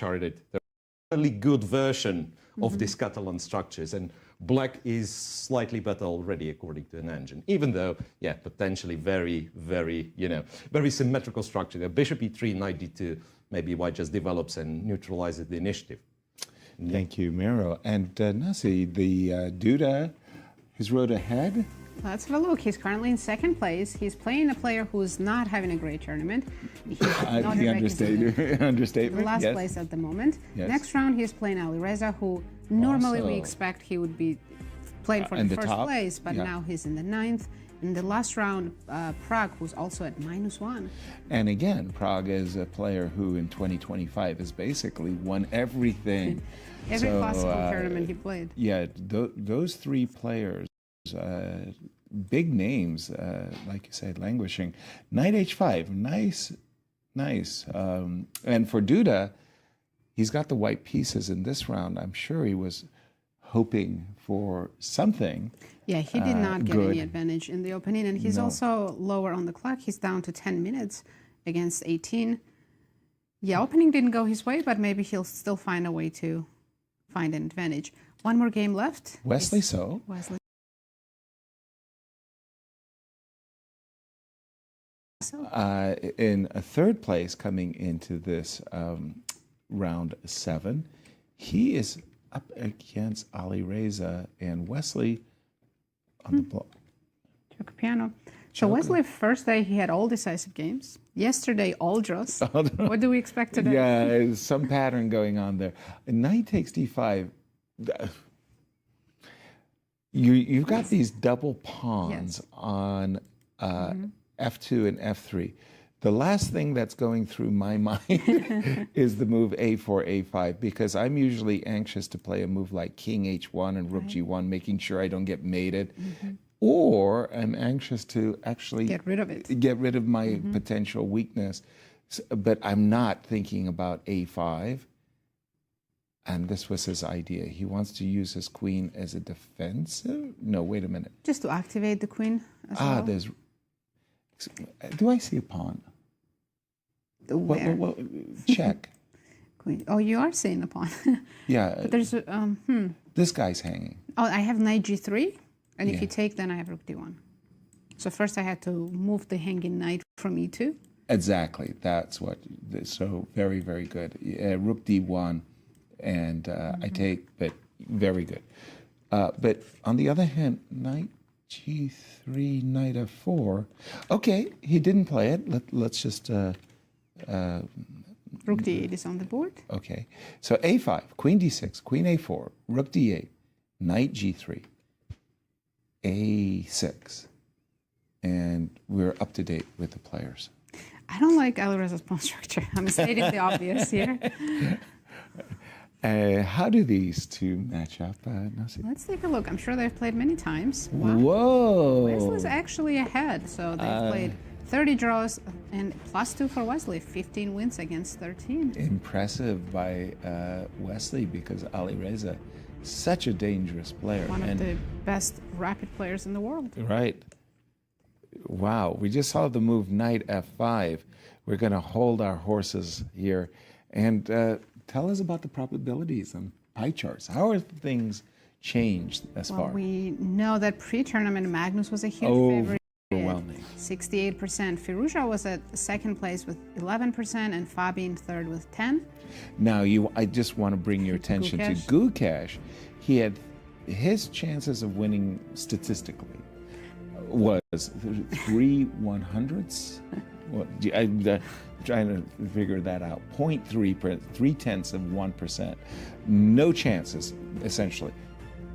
charted. They're a really good version of these Catalan structures, and black is slightly better already according to an engine, even though, yeah, potentially very, very, very symmetrical structure. The bishop e3, knight d2, maybe white just develops and neutralizes the initiative. Thank you, Miro. And Nasi, the Duda, his road ahead? Let's have a look. He's currently in second place. He's playing a player who's not having a great tournament. The understatement. The last yes. place at the moment. Yes. Next round, he's playing Alireza, who normally we expect he would be playing for the first place, but now he's in the 9th. In the last round, Pragg, who's also at -1. And again, Pragg is a player who in 2025 has basically won everything. Every possible tournament he played. Yeah, those three players, big names, like you said, languishing. Knight h5, nice. And for Duda, he's got the white pieces in this round. I'm sure he was hoping for something. Yeah, he did not get good. any advantage in the opening, and he's also lower on the clock. He's down to 10 minutes against 18. Yeah, opening didn't go his way, but maybe he'll still find a way to find an advantage. One more game left. Wesley So. In a third place coming into this round 7, he is up against Alireza and Wesley on the block. Choke piano. So Wesley, first day he had all decisive games. Yesterday, all draws. What do we expect today? Yeah, there's some pattern going on there. Knight takes d5. You've got these double pawns on f2 and f3. The last thing that's going through my mind is the move a4, a5, because I'm usually anxious to play a move like king h1 and rook g1, making sure I don't get mated. Or I'm anxious to actually get rid of it. Get rid of my potential weakness. But I'm not thinking about a5. And this was his idea. He wants to use his queen as a defensive? No, wait a minute. Just to activate the queen as well. There's... Do I see a pawn? Where? Well, check. Queen. Oh, you are seeing a pawn. Yeah. But there's This guy's hanging. Oh, I have knight g3, and if you take, then I have rook d1. So first I had to move the hanging knight from e2. Exactly. That's what. So very, very good. Rook d1, and I take, but very good. But on the other hand, knight g3, knight f4. Okay, he didn't play it. Let's just. Rook d8 is on the board. Okay, so a5, queen d6, queen a4, rook d8, knight g3, a6, and we're up to date with the players. I don't like Alireza's pawn structure. I'm stating the obvious here. How do these two match up, Nasi? Let's take a look. I'm sure they've played many times. Wow. Whoa! Wesley's actually ahead, so they've played 30 draws and +2 for Wesley, 15 wins against 13. Impressive by Wesley, because Alireza, such a dangerous player. One of the best rapid players in the world. Right. Wow, we just saw the move knight f5. We're going to hold our horses here. And tell us about the probabilities and pie charts. How are things changed as far? We know that pre-tournament Magnus was a huge favorite. Overwhelming. 68%. Firouzja was at second place with 11% and Fabi in third with 10. Now, I just want to bring your attention to Gukesh. He had his chances of winning statistically was 3/100ths. I'm trying to figure that out. 0.3%, no chances, essentially.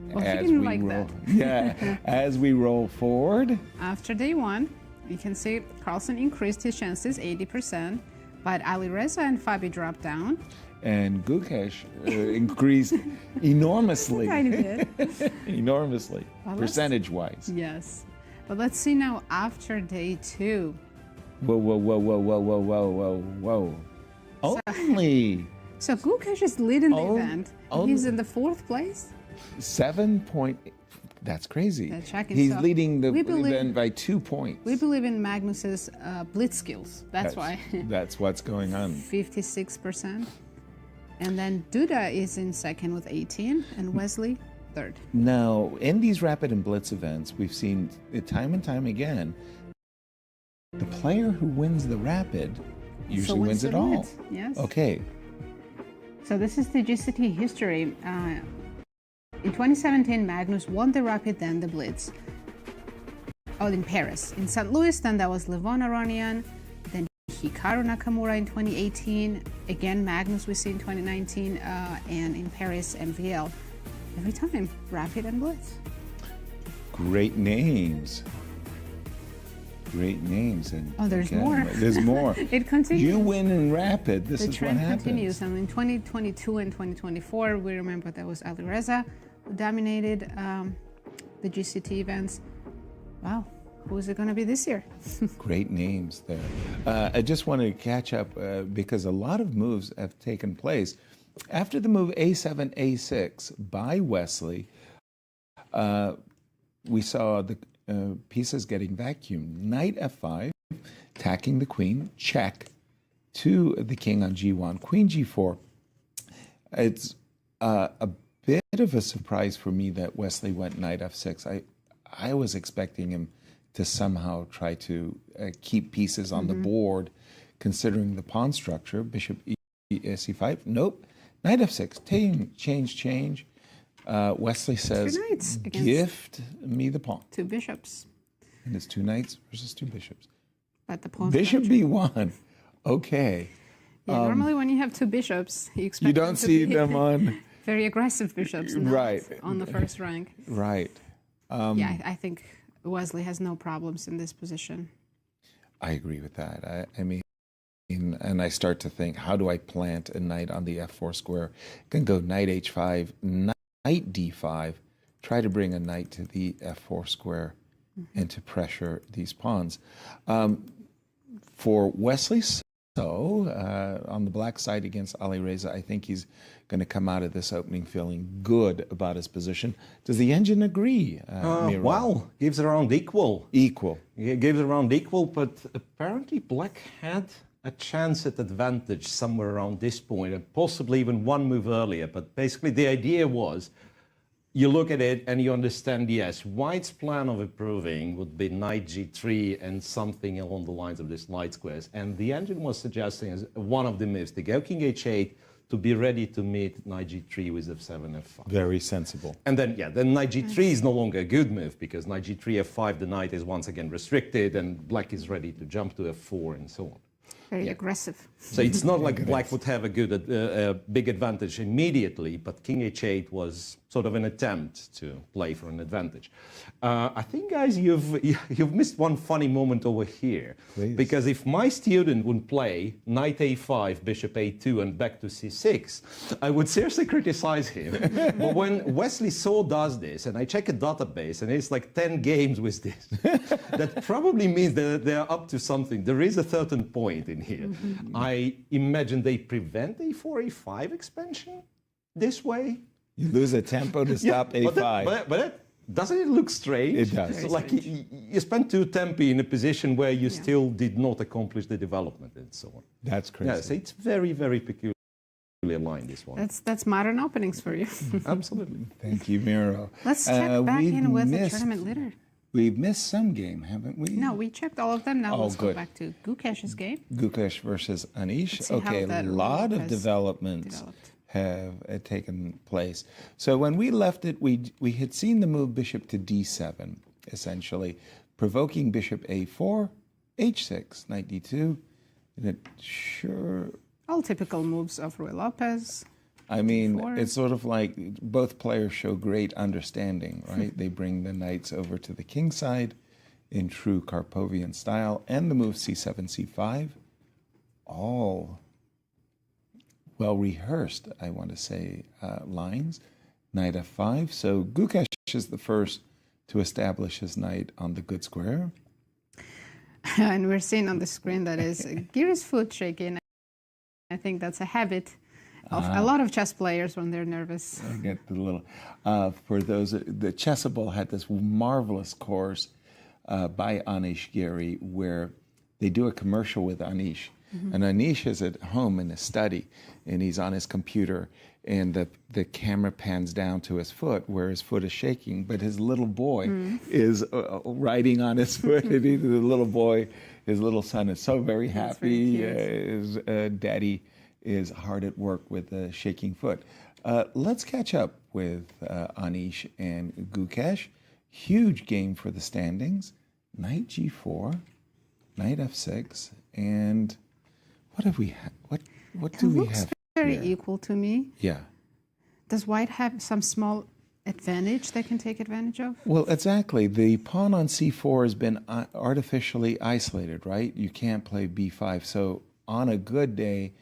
Well, he didn't like that. Yeah, as we roll forward. After day one, you can see Carlsen increased his chances 80%, but Alireza and Fabi dropped down. And Gukesh increased enormously. Tiny bit. Enormously, percentage-wise. Yes. But let's see now after day two. Whoa. Only. So Gukesh is leading the event. He's in the 4th place. 7 point. That's crazy. He's leading the event by 2 points. We believe in Magnus's blitz skills. That's why. That's what's going on. 56%. And then Duda is in second with 18, and Wesley third. Now, in these rapid and blitz events, we've seen it time and time again, the player who wins the rapid usually wins it all. Yes. Okay. So this is the GCT history. In 2017, Magnus won the rapid, then the blitz. Oh, in Paris. In St. Louis, then that was Levon Aronian. Then Hikaru Nakamura in 2018. Again, Magnus we see in 2019. And in Paris, MVL. Every time, rapid and blitz. Great names. Great names. And oh, there's again, more. There's more. It continues. You win in rapid. This the is what trend happens. continues. And in 2022 and 2024, we remember that was Alireza who dominated the GCT events. Wow, who is it going to be this year? Great names there. I just wanted to catch up because a lot of moves have taken place. After the move A7, A6 by Wesley, we saw the pieces getting vacuumed. Knight F5, attacking the queen, check, to the king on G1, queen G4. It's a bit of a surprise for me that Wesley went knight F6. I was expecting him to somehow try to keep pieces on the board, considering the pawn structure. Bishop C5, nope. Knight F6, change. Wesley says, gift me the pawn. Two bishops. And it's two knights versus two bishops. But the pawn Bishop B1, okay. Yeah, normally when you have two bishops, you expect you don't see them on very aggressive bishops, not right on the first rank. Right. Yeah, I think Wesley has no problems in this position. I agree with that. I mean, and I start to think, how do I plant a knight on the F4 square? I can go knight H5, knight D5, try to bring a knight to the F4 square and to pressure these pawns. For Wesley So, on the black side against Alireza, I think he's going to come out of this opening feeling good about his position. Does the engine agree? Well, gives around equal. Equal. It gives around equal, but apparently Black had a chance at advantage somewhere around this point, and possibly even one move earlier. But basically the idea was, you look at it and you understand, yes, White's plan of improving would be knight G3 and something along the lines of this light squares. And the engine was suggesting as one of the moves to go king H8 to be ready to meet knight G3 with F7, F5. Very sensible. And then, yeah, then knight G3 is no longer a good move because knight G3, F5, the knight is once again restricted and Black is ready to jump to F4 and so on. Very aggressive. So it's not like Black would have a good, big advantage immediately, but king H8 was sort of an attempt to play for an advantage. I think, guys, you've missed one funny moment over here. Please. Because if my student would play knight A5, bishop A2, and back to C6, I would seriously criticize him. But when Wesley So does this, and I check a database, and it's like 10 games with this, that probably means that they're up to something. There is a certain point in here. I imagine they prevent A4, A5 expansion this way. You lose a tempo to stop A5. But doesn't it look strange? It does. So like you spent two tempi in a position where you still did not accomplish the development and so on. That's crazy. Yeah, so it's very, very peculiar line, this one. That's modern openings for you. Absolutely. Thank you, Miro. Let's check back in with the tournament leader. We've missed some game, haven't we? No, we checked all of them. Now let's go back to Gukesh's game. Gukesh versus Anish. Okay, a lot of developments have taken place. So when we left it, we had seen the move bishop to D7, essentially, provoking bishop A4, H6, knight D2, and it all typical moves of Ruy Lopez. I mean, D4. It's sort of like both players show great understanding, right? They bring the knights over to the king side in true Karpovian style, and the move C7, C5, all well rehearsed, I want to say, lines. Knight F5. So Gukesh is the first to establish his knight on the good square. And we're seeing on the screen that is Giri's foot shaking. I think that's a habit of a lot of chess players when they're nervous. I get the little. For those, the Chessable had this marvelous course by Anish Giri where they do a commercial with Anish. And Anish is at home in his study, and he's on his computer, and the camera pans down to his foot, where his foot is shaking, but his little boy is riding on his foot, and the little boy, his little son, is so very happy. His daddy is hard at work with a shaking foot. Let's catch up with Anish and Gukesh. Huge game for the standings. Knight g4, knight f6, and what have we? What do we have? Very here? equal to me. Yeah. Does white have some small advantage they can take advantage of? Well, exactly. The pawn on c4 has been artificially isolated, right? You can't play b5. So on a good day,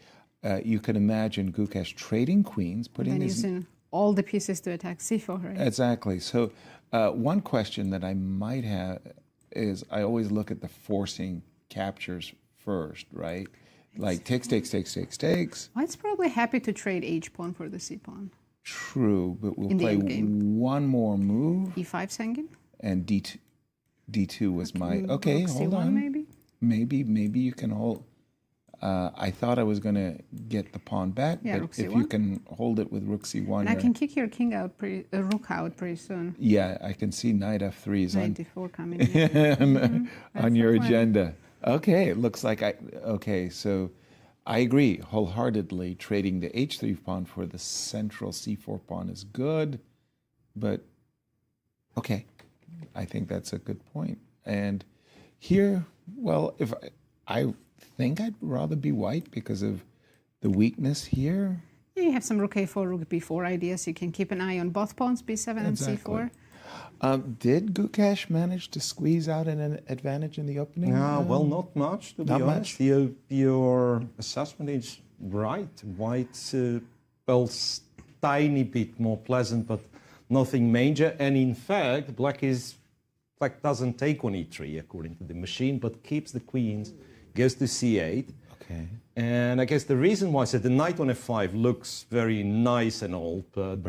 you can imagine Gukesh trading queens, putting And his... using all the pieces to attack c4, right? Exactly. So one question that I might have is I always look at the forcing captures first, right? Like takes. White's probably happy to trade h-pawn for the c-pawn. True, but we'll In the play endgame. one more move. e5 Sengin? And D2 was my... Rook Okay, hold c1 on. maybe? Maybe you can hold... I thought I was going to get the pawn back, Yeah, but rook if c1. you can hold it with rook c1... And I can kick your king out, rook out pretty soon. Yeah, I can see knight f3 is on, 94 coming in. on your the plan. agenda. Okay, it looks like Okay, so I agree wholeheartedly. Trading the h3 pawn for the central c4 pawn is good, but okay, I think that's a good point. And here, well, if I think I'd rather be white because of the weakness here. Yeah, you have some rook a4, rook b4 ideas. You can keep an eye on both pawns, b7 and c4. Did Gukesh manage to squeeze out an advantage in the opening? Well, not much, to be honest. Your assessment is right. White's well, tiny bit more pleasant, but nothing major. And in fact, black doesn't take on e3 according to the machine, but keeps the queens, goes to c8. Okay. And I guess the reason why I said the knight on f5 looks very nice and all, but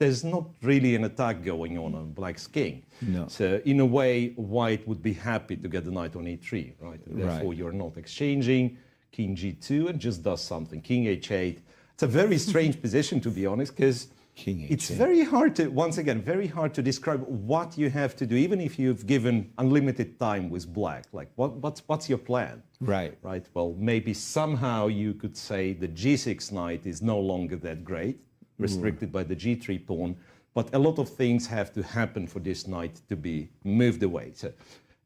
there's not really an attack going on black's king. No. So in a way, white would be happy to get the knight on e3, right? Therefore, you're not exchanging. King g2 and just does something. King h8. It's a very strange position, to be honest, because it's very hard to, once again, very hard to describe what you have to do, even if you've given unlimited time with black. Like, what's your plan? Right. Right. Well, maybe somehow you could say the g6 knight is no longer that great, restricted by the g3 pawn, but a lot of things have to happen for this knight to be moved away. So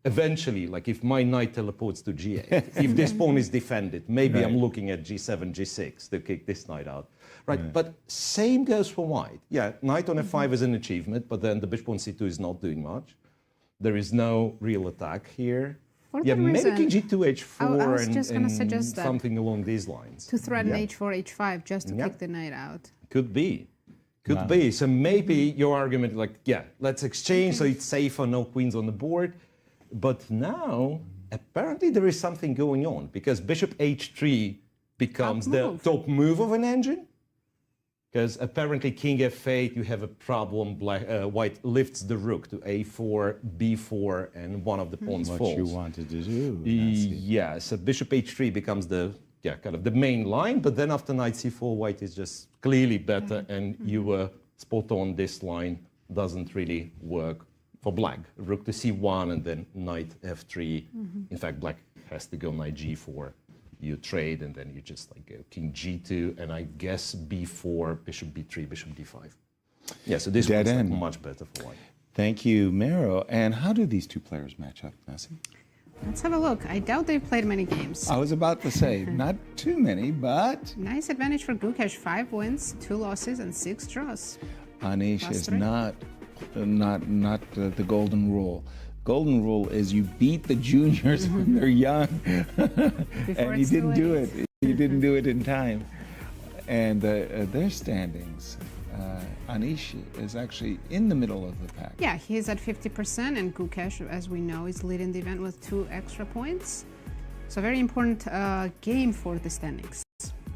eventually, like if my knight teleports to g8, if this pawn is defended, maybe I'm looking at g7, g6 to kick this knight out. Right. But same goes for white. Yeah, knight on f5 is an achievement, but then the bishop on c2 is not doing much. There is no real attack here. Yeah, maybe king g2, h4 I was just gonna suggest that. Something along these lines. To threaten h4, h5, just to kick the knight out. Could be. Could be. So maybe your argument, like, yeah, let's exchange so it's safer, no queens on the board. But now, apparently there is something going on because bishop h3 becomes the top move of an engine. Because apparently king f8, you have a problem. White lifts the rook to a4, b4, and one of the pawns falls. What you wanted to do. Yeah, so bishop h3 becomes the kind of the main line, but then after knight c4, white is just clearly better, and you were spot on. This line doesn't really work for black. Rook to c1, and then knight f3. In fact, black has to go knight g4. You trade, and then you just like go king g2, and I guess b4, bishop b3, bishop d5. Yeah, so this one's like much better for white. Thank you, Mero. And how do these two players match up, Nessie? Let's have a look. I doubt they've played many games. I was about to say, not too many, but... Nice advantage for Gukesh. 5 wins, 2 losses, and 6 draws. Anish is not the golden rule. Golden rule is you beat the juniors when they're young. And he didn't do it. He didn't do it in time. And their standings, Anish is actually in the middle of the pack. Yeah, he's at 50%, and Gukesh, as we know, is leading the event with 2 extra points. So very important game for the standings.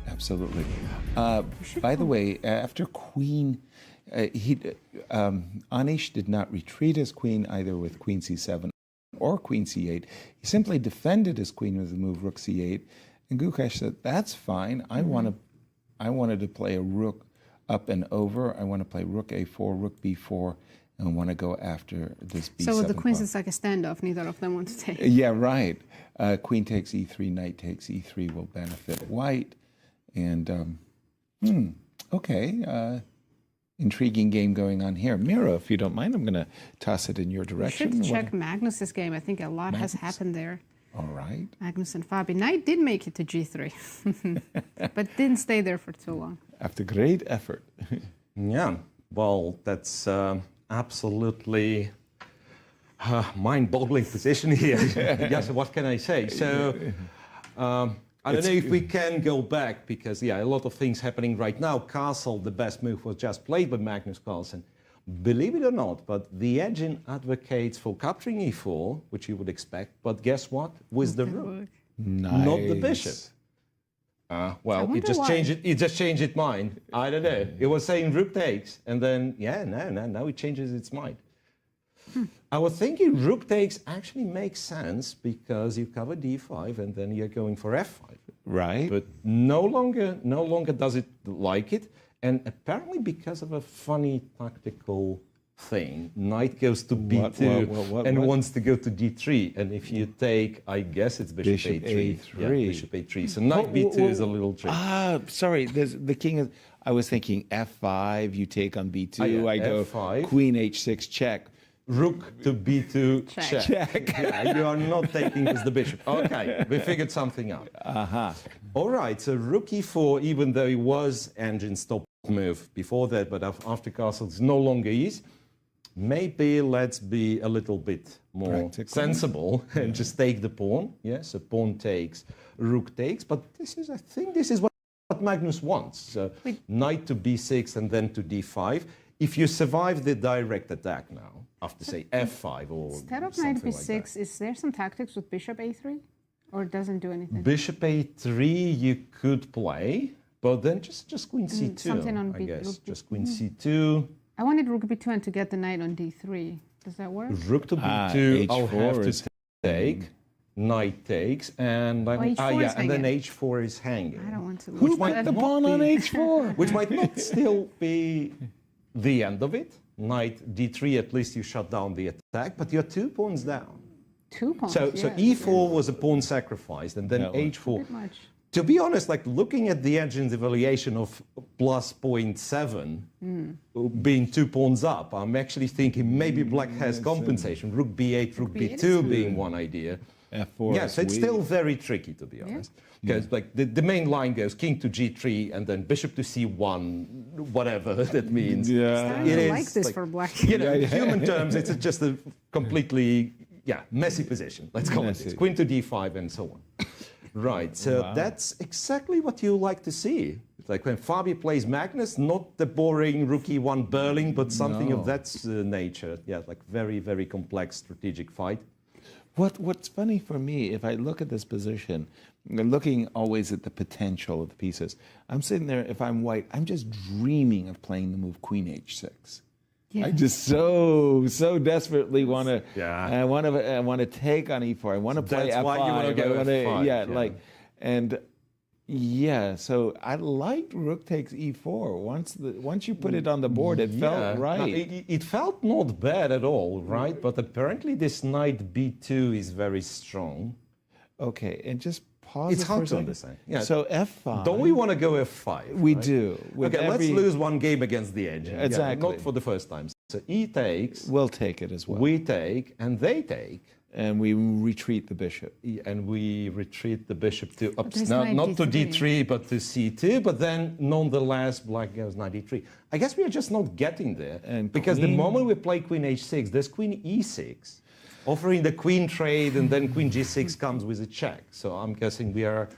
Absolutely. By the way, after queen, Anish did not retreat his queen either with queen c7 or queen c8. He simply defended his queen with the move rook c8, and Gukesh said, "That's fine. I wanted to play a rook up and over. I want to play rook a4, rook b4, and I want to go after this b7." So the queens pawn. is like a standoff. Neither of them want to take. Yeah, right. Queen takes e3, knight takes e3 will benefit white. And, okay. Intriguing game going on here. Mira, if you don't mind, I'm going to toss it in your We direction. should check Magnus's game. I think a lot has happened there. All right. Magnus and Fabi. Knight did make it to g3, but didn't stay there for too long. After great effort. Yeah, well, that's absolutely mind-boggling position here. Yeah, so what can I say? So I don't know if we can go back because, yeah, a lot of things happening right now. Castle, the best move was just played by Magnus Carlsen. Believe it or not, but the engine advocates for capturing e4, which you would expect, but guess what? With the rook, Nice. not the bishop. Well, it just changed it. It just changed its mind. I don't know. It was saying rook takes, and then now it changes its mind. I was thinking rook takes actually makes sense because you cover d5 and then you're going for f5. Right. But no longer does it like it, and apparently because of a funny tactical thing, knight goes to b2 what? wants to go to d3, and if you take, I guess it's bishop a3. Yeah, bishop a3. So knight b2 is a little tricky. Sorry. The king is. I was thinking f5. You take on b2. I go f5. Queen h6 check. Rook to b2 check. Yeah, you are not taking as the bishop. Okay, we figured something out. All right, so rook e4, even though it was engine's top move before that, but after castle it's no longer is. Maybe let's be a little bit more practical, sensible and just take the pawn. Yeah, so pawn takes, rook takes, but I think this is what Magnus wants. So knight to b6 and then to d5. If you survive the direct attack now, after say f5 or instead of something knight b6, like that. is there some tactics with bishop a3, or it doesn't do anything? Bishop a3 you could play, but then just queen c2. Something on I b- guess rook just queen c2. I wanted rook b2 and to get the knight on d3. Does that work? Rook to b2. I'll have H4 to take. Knight takes, and H4 and then h4 is hanging. I don't want to. Who lose put that. the pawn on h4? Which might not still be the end of it. Knight d3, at least you shut down the attack, but you're 2 pawns down. 2 pawns. So yeah, e4 was a pawn sacrificed, and then h4. Bit much. To be honest, like looking at the engine's evaluation of plus 0.7, being 2 pawns up, I'm actually thinking maybe black has compensation. Rook b8, rook b2 being one idea. f4. Yes, it's still very tricky, to be honest. Because like the main line goes king to g3 and then bishop to c1, whatever that means. Yeah. I don't like this for black. You know, in human terms, it's just a completely messy position. Let's call it this. Queen to d5 and so on. Right, so that's exactly what you like to see. It's like when Fabi plays Magnus, not the boring rook e1 Berling, but something of that nature. Yeah, like very, very complex strategic fight. What's funny for me, if I look at this position, looking always at the potential of the pieces, I'm sitting there, if I'm white, I'm just dreaming of playing the move Queen h6. Yeah. I just so desperately want to. Yeah. I want to take on e4. I want to play That's f5. why you want to go f5. So I liked rook takes e4. Once you put it on the board, it felt right. No, it felt not bad at all, right? But apparently this knight b2 is very strong. Okay, and just pause. It's it for hard a to second. understand. Yeah. So f5. Don't we want to go f5? We right? do. With Okay, let's lose one game against the edge. Exactly. Not for the first time. So e takes. We'll take it as well. We take, and they take. And we retreat the bishop. And we retreat the bishop to there's not to knight d3, but to c2. But then, nonetheless, black goes knight d3. I guess we are just not getting there. And because the queen- moment we play queen h6, there's queen e6, offering the queen trade, and then queen g6 comes with a check. So I'm guessing we are,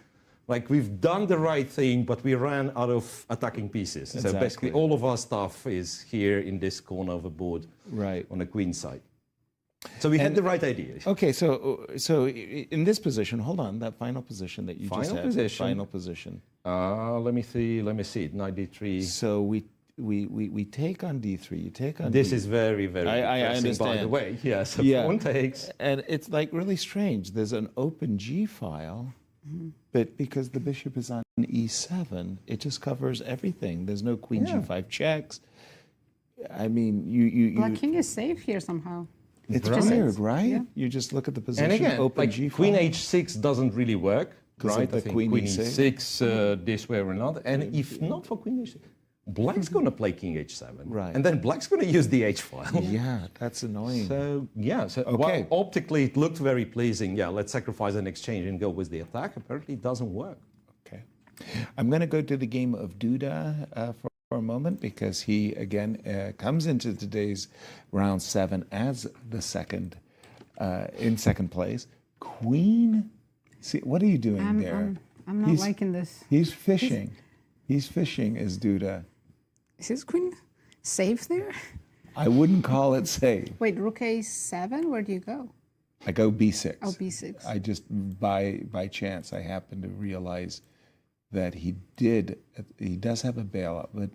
like, we've done the right thing, but we ran out of attacking pieces. So Exactly. basically, all of our stuff is here in this corner of the board, Right. on the queen side. So we had the right idea. Okay, so in this position, hold on, that final position that you just Final had. position. Final position. Let me see. Knight d3. So we take on d3. You take on. This D3. is very, very I interesting, by the understand. way. Yes, Yeah. pawn takes. And it's like really strange. There's an open G file, but because the bishop is on E7, it just covers everything. There's no queen Yeah. G5 checks. I mean, you Black king is safe here somehow. it's Right. weird, right? Yeah. You just look at the position, And again, open like G queen file. H6 doesn't really work, 'Cause of right? the I think queen queen E6. E6 this way or another. And if not for queen H6, Black's going to play king H7. Right. And then Black's going to use the H file. Yeah, that's annoying. So, yeah, so Okay. while optically it looked very pleasing. Yeah, let's sacrifice an exchange and go with the attack. Apparently it doesn't work. Okay. I'm going to go to the game of Duda for a moment because he, again, comes into today's round 7 as the second, in second place. Queen, see, what are you doing there? I'm not liking this. He's fishing. He's fishing as Duda. Is his queen safe there? I wouldn't call it safe. Wait, rook a7, where do you go? I go B6. Oh, b6. I just, by chance, I happened to realize that he does have a bailout, but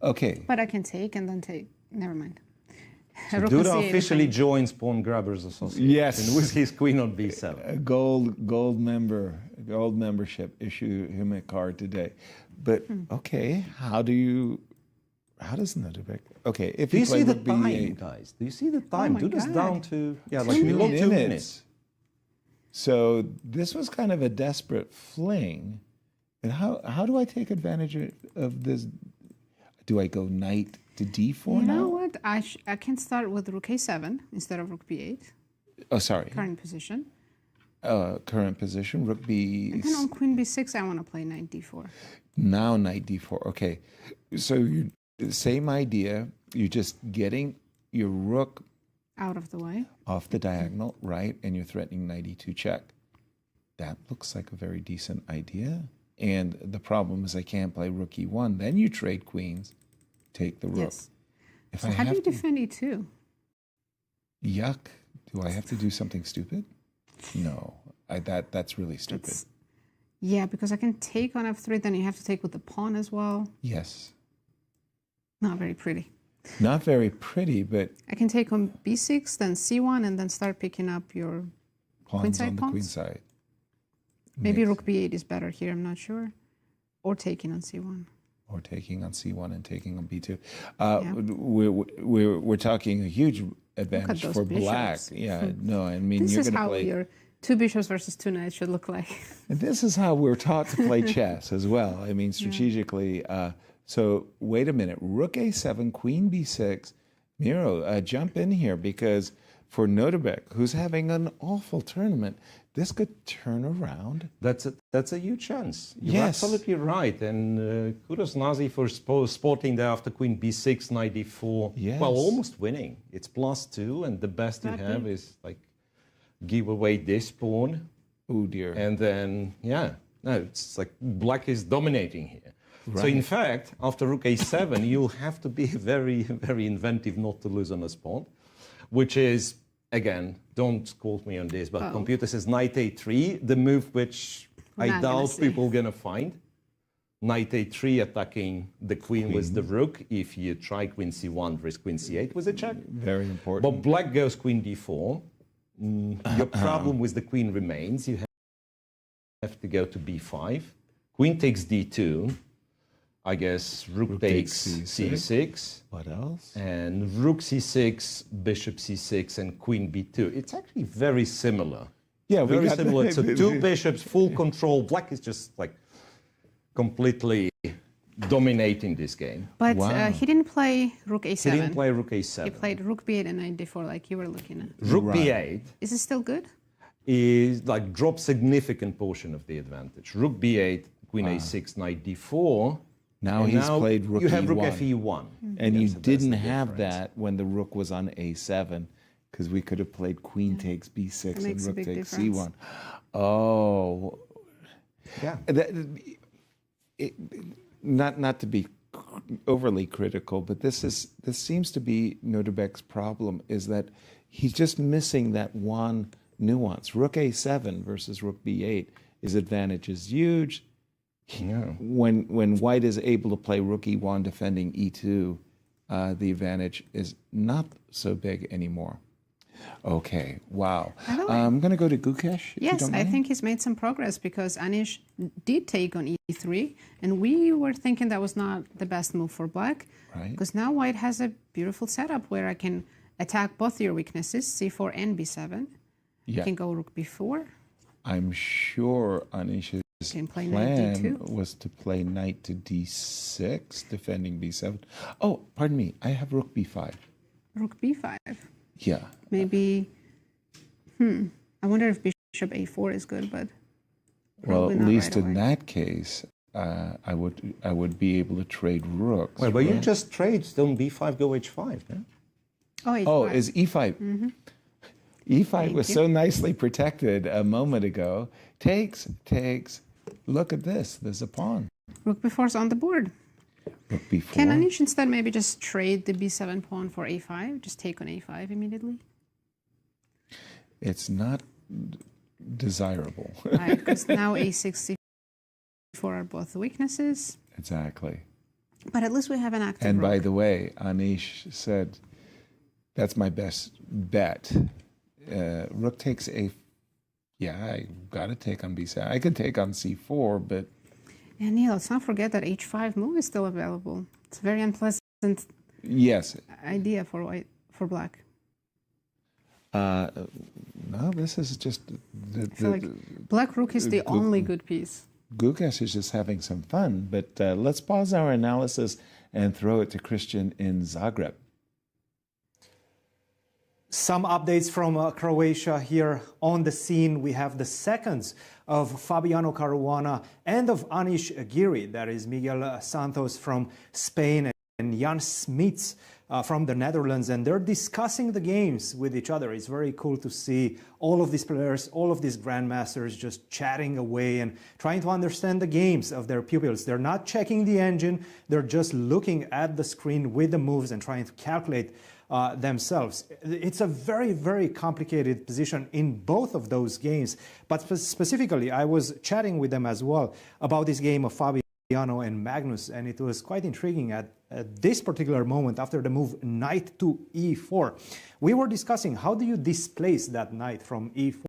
okay. But I can take and then take. Never mind. So Rook Duda C8 is officially fine. joins Pawn Grabbers Association Yes. with his queen on B7. A gold membership, issue him a card today. But okay, how does Nodirbek? Okay, if Do you you play see the rook time, B8, guys? Do you see the time? my Duda's God. down to, yeah, 2 like below 2 minutes. minutes. So this was kind of a desperate fling. And how do I take advantage of this? Do I go knight to D4 You now? know what? I can start with rook a7 instead of rook b8, Oh, sorry. current position. Current position, rook B. And then on queen b6, I want to play knight d4. Now knight D4. Okay. So you same idea. You're just getting your rook Out of the way. off the diagonal, right? And you're threatening knight E2 check. That looks like a very decent idea. And the problem is I can't play rook E1. Then you trade queens, take the rook. Yes. If So I how do have you to, defend e2? yuck, do I have to do something stupid? No, that's really stupid. That's, yeah, because I can take on f3, then you have to take with the pawn as well. Yes. Not very pretty. Not very pretty, but I can take on b6, then c1, and then start picking up your pawns queenside on the pawns? queen side. Maybe Makes- rook b8 is better here, I'm not sure. Or taking on c1. Or taking on C1 and taking on B2. Yeah. We're talking a huge advantage those for black. bishops. Yeah, no, I mean This you're is going to how play. your 2 bishops versus 2 knights should look like. And this is how we're taught to play chess as well. I mean, strategically. So wait a minute. Rook A7, Queen B6. Miro, jump in here because for Nodirbek, who's having an awful tournament, this could turn around. That's a huge chance. You're Yes. absolutely right. And kudos Nazi for spotting there after queen b6, knight d4. Yes. Well, almost winning. It's +2, and the best you Exactly. have is like give away this pawn. Oh dear. And then, yeah, no, it's like black is dominating here. So Right. in fact, after rook a7, you'll have to be very, very inventive not to lose on a spot, which is, again, don't quote me on this, but computer says knight a3, the move which I Not gonna doubt see. people are going to find. Knight a3 attacking the queen with the rook. If you try queen c1 versus queen c8 with a check. Very important. But black goes queen d4. Your problem with the queen remains. You have to go to b5. Queen takes d2. I guess rook takes c6. What else? And rook c6, bishop c6, and queen b2. It's actually very similar. Yeah, we Very got similar. So 2 bishops, full control. Black is just like completely dominating this game. But Wow. he didn't play rook a7. He didn't play rook a7. He played rook b8 and knight d4 like you were looking at. Rook Right. b8 Is it still good? is like drops significant portion of the advantage. Rook b8, queen a6, knight d4. Now and he's played rook You have rook E1. fe1. And Yes, you so that's didn't the have difference. that when the rook was on a7, because we could have played queen takes b6 It and makes a rook big takes difference. c1. Oh, Yeah. not to be overly critical, but this seems to be Nodirbek's problem is that he's just missing that one nuance. Rook a7 versus rook b8, his advantage is huge. Yeah. When white is able to play rook e1 defending e2, the advantage is not so big anymore. Okay, wow. I'm going to go to Gukesh. Yes, I think he's made some progress because Anish did take on e3, and we were thinking that was not the best move for black. Right. Because now white has a beautiful setup where I can attack both your weaknesses, c4 and b7. Yeah. I can go rook b4. I'm sure Anish's plan was to play knight to d6, defending b7. Oh, pardon me. I have rook b5. Rook b5. Yeah. Maybe, I wonder if bishop a4 is good, but well, at not least right in away. that case, I would be able to trade rooks. Well, but right? you just trade, don't b5, go h5. Yeah? Oh, h5. Oh, is e5. E5 was so nicely protected a moment ago. Takes. Look at this. There's a pawn. Rook b4 is on the board. Rook b4. Can Anish instead maybe just trade the b7 pawn for a5? Just take on a5 immediately? It's not desirable. Right, because now a6, c4 are both weaknesses. Exactly. But at least we have an active And rook. by the way, Anish said, that's my best bet. Rook takes a... Yeah, I got to take on b7. I could take on c4, but... And Neil, let's not forget that h5 move is still available. It's a very unpleasant Yes. idea for black. No, this is just... I feel like black rook is the only good piece. Gukesh is just having some fun, but let's pause our analysis and throw it to Christian in Zagreb. Some updates from Croatia here on the scene. We have the seconds of Fabiano Caruana and of Anish Giri, that is Miguel Santos from Spain, and Jan Smits from the Netherlands, and they're discussing the games with each other. It's very cool to see all of these players, all of these grandmasters just chatting away and trying to understand the games of their pupils. They're not checking the engine, they're just looking at the screen with the moves and trying to calculate themselves. It's a very, very complicated position in both of those games, but specifically I was chatting with them as well about this game of Fabiano and Magnus, and it was quite intriguing at this particular moment after the move knight to e4. We were discussing how do you displace that knight from e4,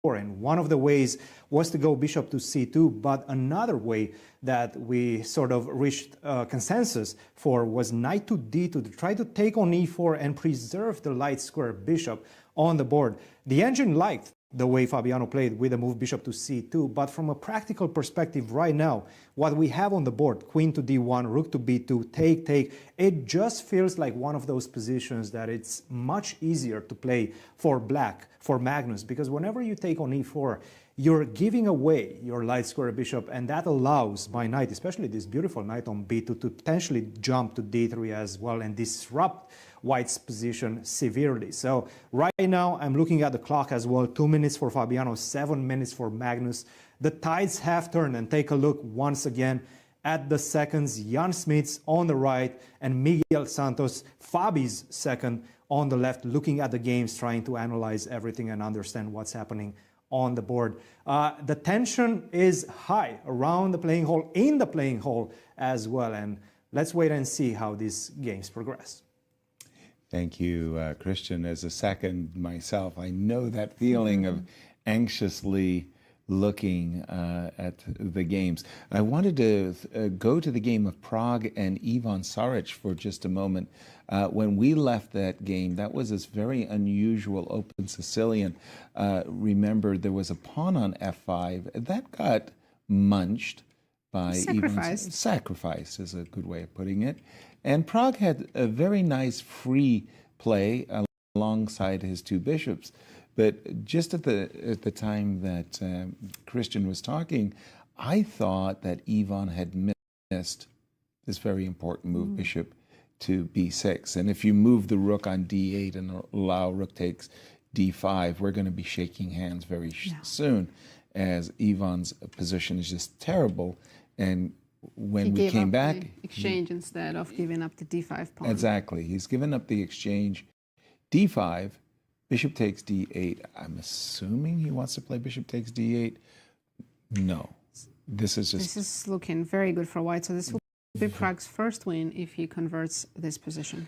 and one of the ways was to go bishop to c2, but another way that we sort of reached consensus for was knight to d2 to try to take on e4 and preserve the light square bishop on the board. The engine liked the way Fabiano played with the move bishop to c2, but from a practical perspective right now, what we have on the board, queen to d1, rook to b2, take, it just feels like one of those positions that it's much easier to play for black, for Magnus, because whenever you take on e4, you're giving away your light square bishop, and that allows my knight, especially this beautiful knight on b2, to potentially jump to d3 as well and disrupt white's position severely. So right now I'm looking at the clock as well, 2 minutes for Fabiano, 7 minutes for Magnus. The tides have turned, and take a look once again at the seconds. Jan Smits on the right and Miguel Santos, Fabi's second, on the left, looking at the games, trying to analyze everything and understand what's happening on the board. The tension is high around the playing hall, in the playing hall as well, and let's wait and see how these games progress. Thank you, Christian. As a second myself, I know that feeling of anxiously looking at the games. I wanted to go to the game of Prague and Ivan Saric for just a moment. When we left that game, that was this very unusual open Sicilian. Remember, there was a pawn on f5. That got munched by Sacrificed. Sacrificed is a good way of putting it. And Prague had a very nice free play alongside his two bishops. But just at the time that Christian was talking, I thought that Ivan had missed this very important move, bishop to b6. And if you move the rook on d8 and allow rook takes d5, we're going to be shaking hands very soon, as Ivan's position is just terrible. And when we came back, the exchange instead of giving up the d5 pawn. Exactly. He's given up the exchange. d5, bishop takes d8. I'm assuming he wants to play bishop takes d8. No. This is just... This is looking very good for white. So this will be Prag's first win if he converts this position.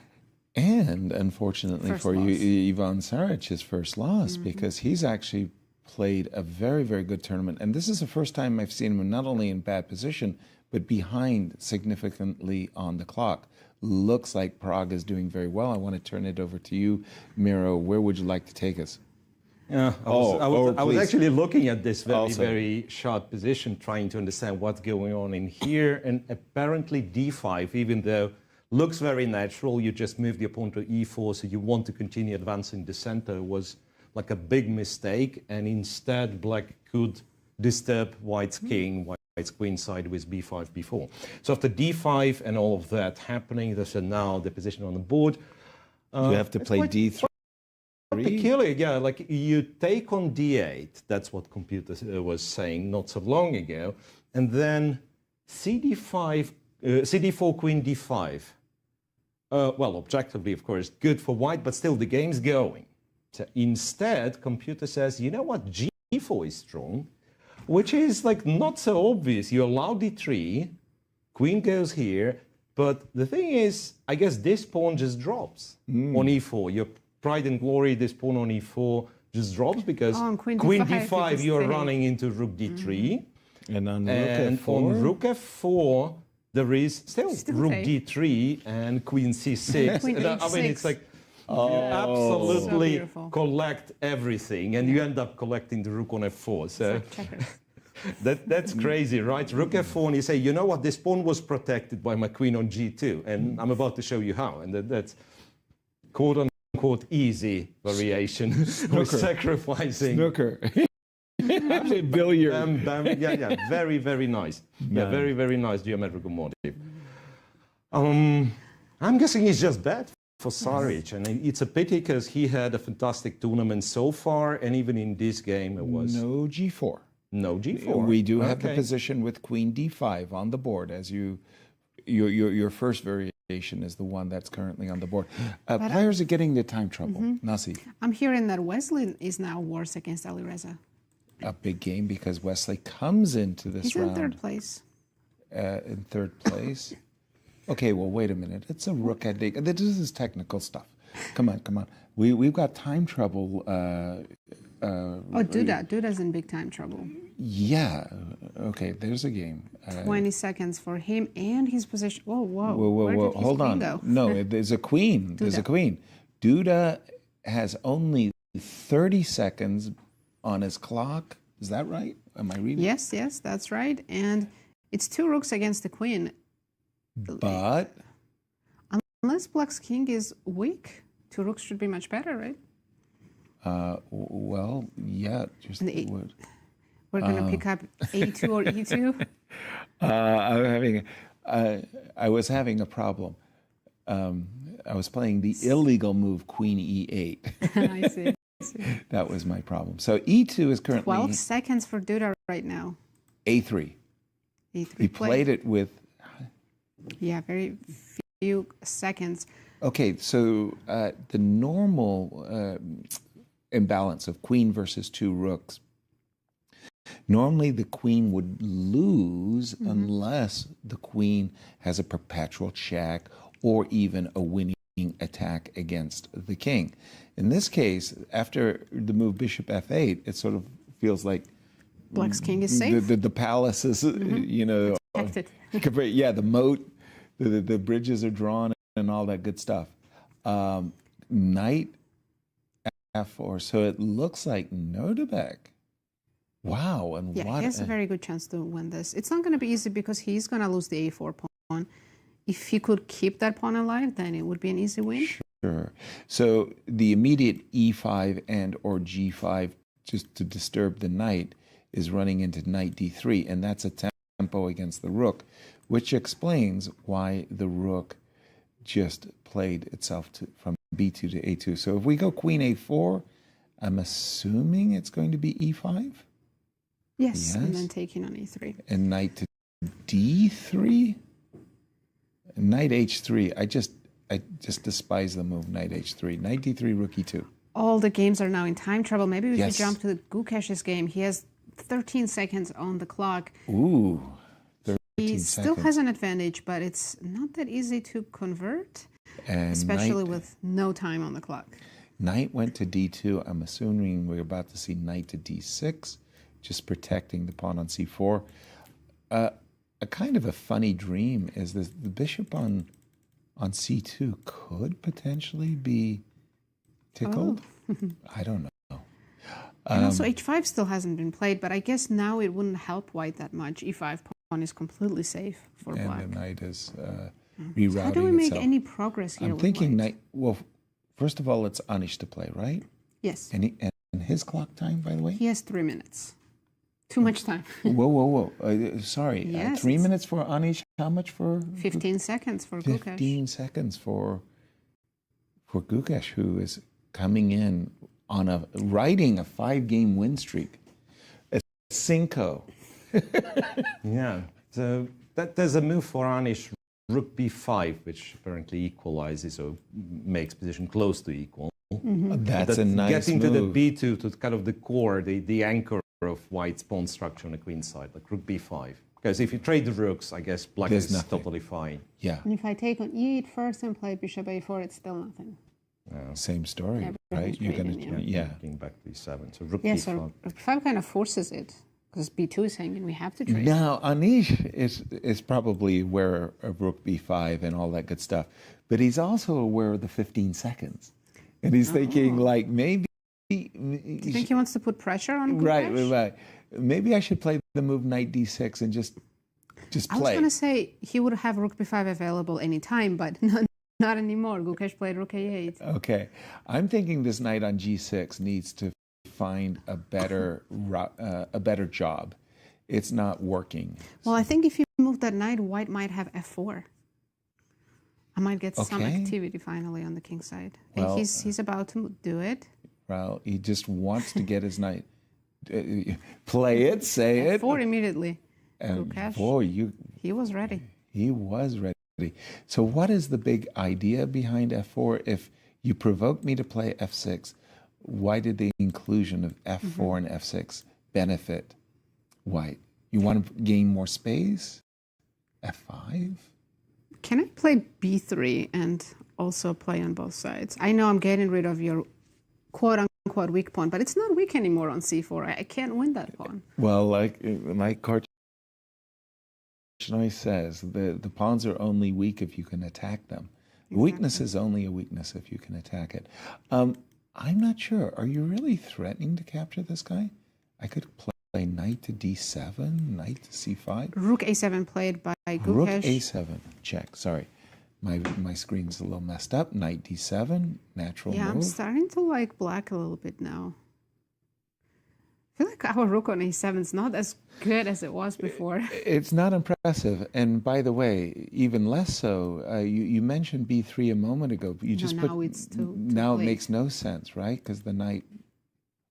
And unfortunately First for loss. Ivan Saric, his first loss, because he's actually played a very, very good tournament. And this is the first time I've seen him not only in bad position, but behind significantly on the clock. Looks like Pragg is doing very well. I want to turn it over to you, Miro. Where would you like to take us? Yeah, I was please. actually looking at this very, Also. very short position, trying to understand what's going on in here. And apparently d5, even though looks very natural, you just move the opponent to e4, so you want to continue advancing the center, was like a big mistake. And instead, black could disturb white's king, white's queen side with b5, b4. So after d5 and all of that happening, there's now the position on the board. You have to play d3. Peculiar, yeah, like you take on d8, that's what computer was saying not so long ago, and then cd5, cd4, queen d5. Well, objectively, of course, good for white, but still the game's going. So instead, computer says, you know what, g4 is strong, which is like not so obvious. You allow d3, queen goes here, but the thing is, I guess this pawn just drops on e4. Your pride and glory, this pawn on e4 just drops because queen d5 you're running into rook d3. And on rook f4, there is still rook safe. d3 and queen c6. Queen And I mean, h6. it's like you absolutely So beautiful. collect everything, and you end up collecting the rook on f4. So Checkers. that's crazy, right? Rook f4, and you say, you know what, this pawn was protected by my queen on g2, and I'm about to show you how. And that's quote-unquote easy variation with sacrificing. Snooker. Billiard. Yeah, very, very nice. Yeah, very, very nice geometrical motif. I'm guessing he's just bad for Saric, and it's a pity because he had a fantastic tournament so far, and even in this game it was No g4. no g4. We do have the Okay. position with queen d5 on the board, as your first variation is the one that's currently on the board. Players are getting into time trouble. Nasi, I'm hearing that Wesley is now worse against Alireza. a big game because Wesley comes into this He's round in third place. in third place. Okay, well, wait a minute. It's a rook at d. This is technical stuff. Come on. We've got time trouble. Duda's in big time trouble. Yeah. Okay, there's a game. 20 seconds for him and his position. Whoa. Whoa. Where did his Hold queen on. go? No, there's a queen. There's a queen. Duda has only 30 seconds on his clock. Is that right? Am I reading? Yes, that's right. And it's two rooks against the queen. But Unless black's king is weak, two rooks should be much better, right? well, yeah. Just And the eight- would. We're going to pick up a2 or e2. I was having a problem. I was playing the illegal move Queen E8. I see. That was my problem. So E2 is currently 12 seconds for Duda right now. A3. E3 He played it with. Yeah, very few seconds. Okay, so the normal imbalance of queen versus two rooks. Normally, the queen would lose unless the queen has a perpetual check or even a winning attack against the king. In this case, after the move bishop f8, it sort of feels like Black's king is safe. the palace is, Protected. yeah, the moat, the bridges are drawn and all that good stuff. Knight f4, so it looks like Nodirbek. Wow, and Yeah, what? he has a very good chance to win this. It's not going to be easy because he's going to lose the a4 pawn. If he could keep that pawn alive, then it would be an easy win. Sure. So the immediate e5 and or g5, just to disturb the knight, is running into knight d3, and that's a tempo against the rook, which explains why the rook just played itself from b2 to a2. So if we go queen a4, I'm assuming it's going to be e5? Yes, and Yes. then taking on e3. And knight to d3? Knight h3. I just despise the move knight h3. Knight d3, rook e2. All the games are now in time trouble. Maybe we Yes. should jump to the Gukesh's game. He has 13 seconds on the clock. Ooh, 13 He seconds. still has an advantage, but it's not that easy to convert, And especially knight, with no time on the clock. knight went to d2. I'm assuming we're about to see knight to d6, just protecting the pawn on c4. A kind of a funny dream is this: the bishop on c2 could potentially be tickled. I don't know. And also h5 still hasn't been played, but I guess now it wouldn't help white that much. e5 pawn is completely safe for And black. the knight is rerouting How do we make itself. any progress here? I'm with thinking white? knight. Well, first of all, it's Anish to play, right? Yes. And his clock time, by the way. He has 3 minutes. Too much time. Whoa! Sorry, Yes, 3 it's- minutes for Anish. How much for? 15 seconds for Gukesh. 15 seconds for Gukesh, who is coming in on riding a 5-game win streak. A cinco. Yeah. So there's a move for Anish, rook b5, which apparently equalizes or makes position close to equal. That's a nice Getting move. to the b2, to kind of the core, the anchor of white's pawn structure on the queen side, like rook b5. Because if you trade the rooks, I guess black There's is nothing. totally fine. Yeah, And if I take on e8 first and play bishop a4, it's still nothing. same story, Yeah, right? You're gonna, trading, yeah. Looking back to e7. So rook Yeah, b5. so rook5 kind of forces it, because b2 is hanging, we have to trade. Now Anish is probably aware of rook b5 and all that good stuff, but he's also aware of the 15 seconds, and he's thinking like maybe. Do you think he wants to put pressure on Gukesh? Right. Maybe I should play the move knight d6 and just I was play. going to say he would have rook b5 available anytime, but not anymore. Gukesh played rook a8. Okay, I'm thinking this knight on g6 needs to find a better job. It's not working. Well, I think if you move that knight, white might have f4. I might get some Okay. activity finally on the king side. Well, and he's about to do it. Well, he just wants to get his knight. Play it, say it. f4 immediately. And Gukesh. boy, He was ready. he was ready. So what is the big idea behind f4? If you provoke me to play f6, why did the inclusion of f4 and f6 benefit white? You want to gain more space? f5? Can I play b3 and also play on both sides? I know I'm getting rid of your quote-unquote weak pawn, but it's not weak anymore on c4. I can't win that pawn. Well, like Korchnoi says, the pawns are only weak if you can attack them. Weakness is only a weakness if you can attack it. I'm not sure. Are you really threatening to capture this guy? I could play knight to d7, knight to c5. Rook a7 played by Gukesh. Rook a7, check. Sorry, my screen's a little messed up. Knight d7, natural Yeah, I'm move. starting to like black a little bit now. I feel like our rook on a7 is not as good as it was before. It's not impressive. And by the way, even less so, you mentioned b3 a moment ago. But you just now put, it's too now it late. makes no sense, right? Because the knight.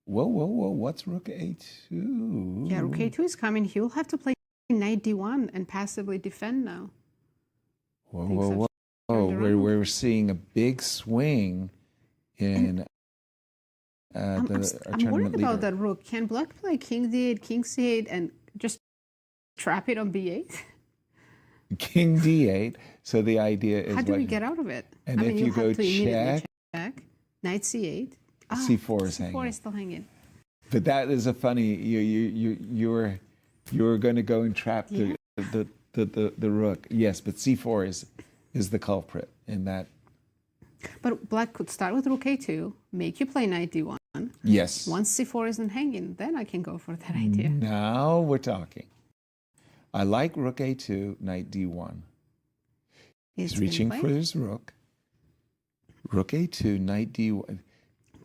Whoa! What's rook a2? Yeah, rook a2 is coming. He will have to play knight d1 and passively defend now. Whoa! turned around. We're seeing a big swing in I'm tournament worried leader. about that rook. Can black play king d8, king c8, and just trap it on b8? King d8. So the idea is How do we what- get out of it? And I mean, if you have go to immediately check, check. Knight c8. c4 is hanging. c4 is still hanging. But that is a funny. You were going to go and trap the rook. Yes, but c4 is the culprit in that. But black could start with rook a2, make you play knight d1. Yes. Once c4 isn't hanging, then I can go for that idea. Now we're talking. I like rook a2, knight d1. It's He's been reaching played. for his rook. Rook a2, knight d1.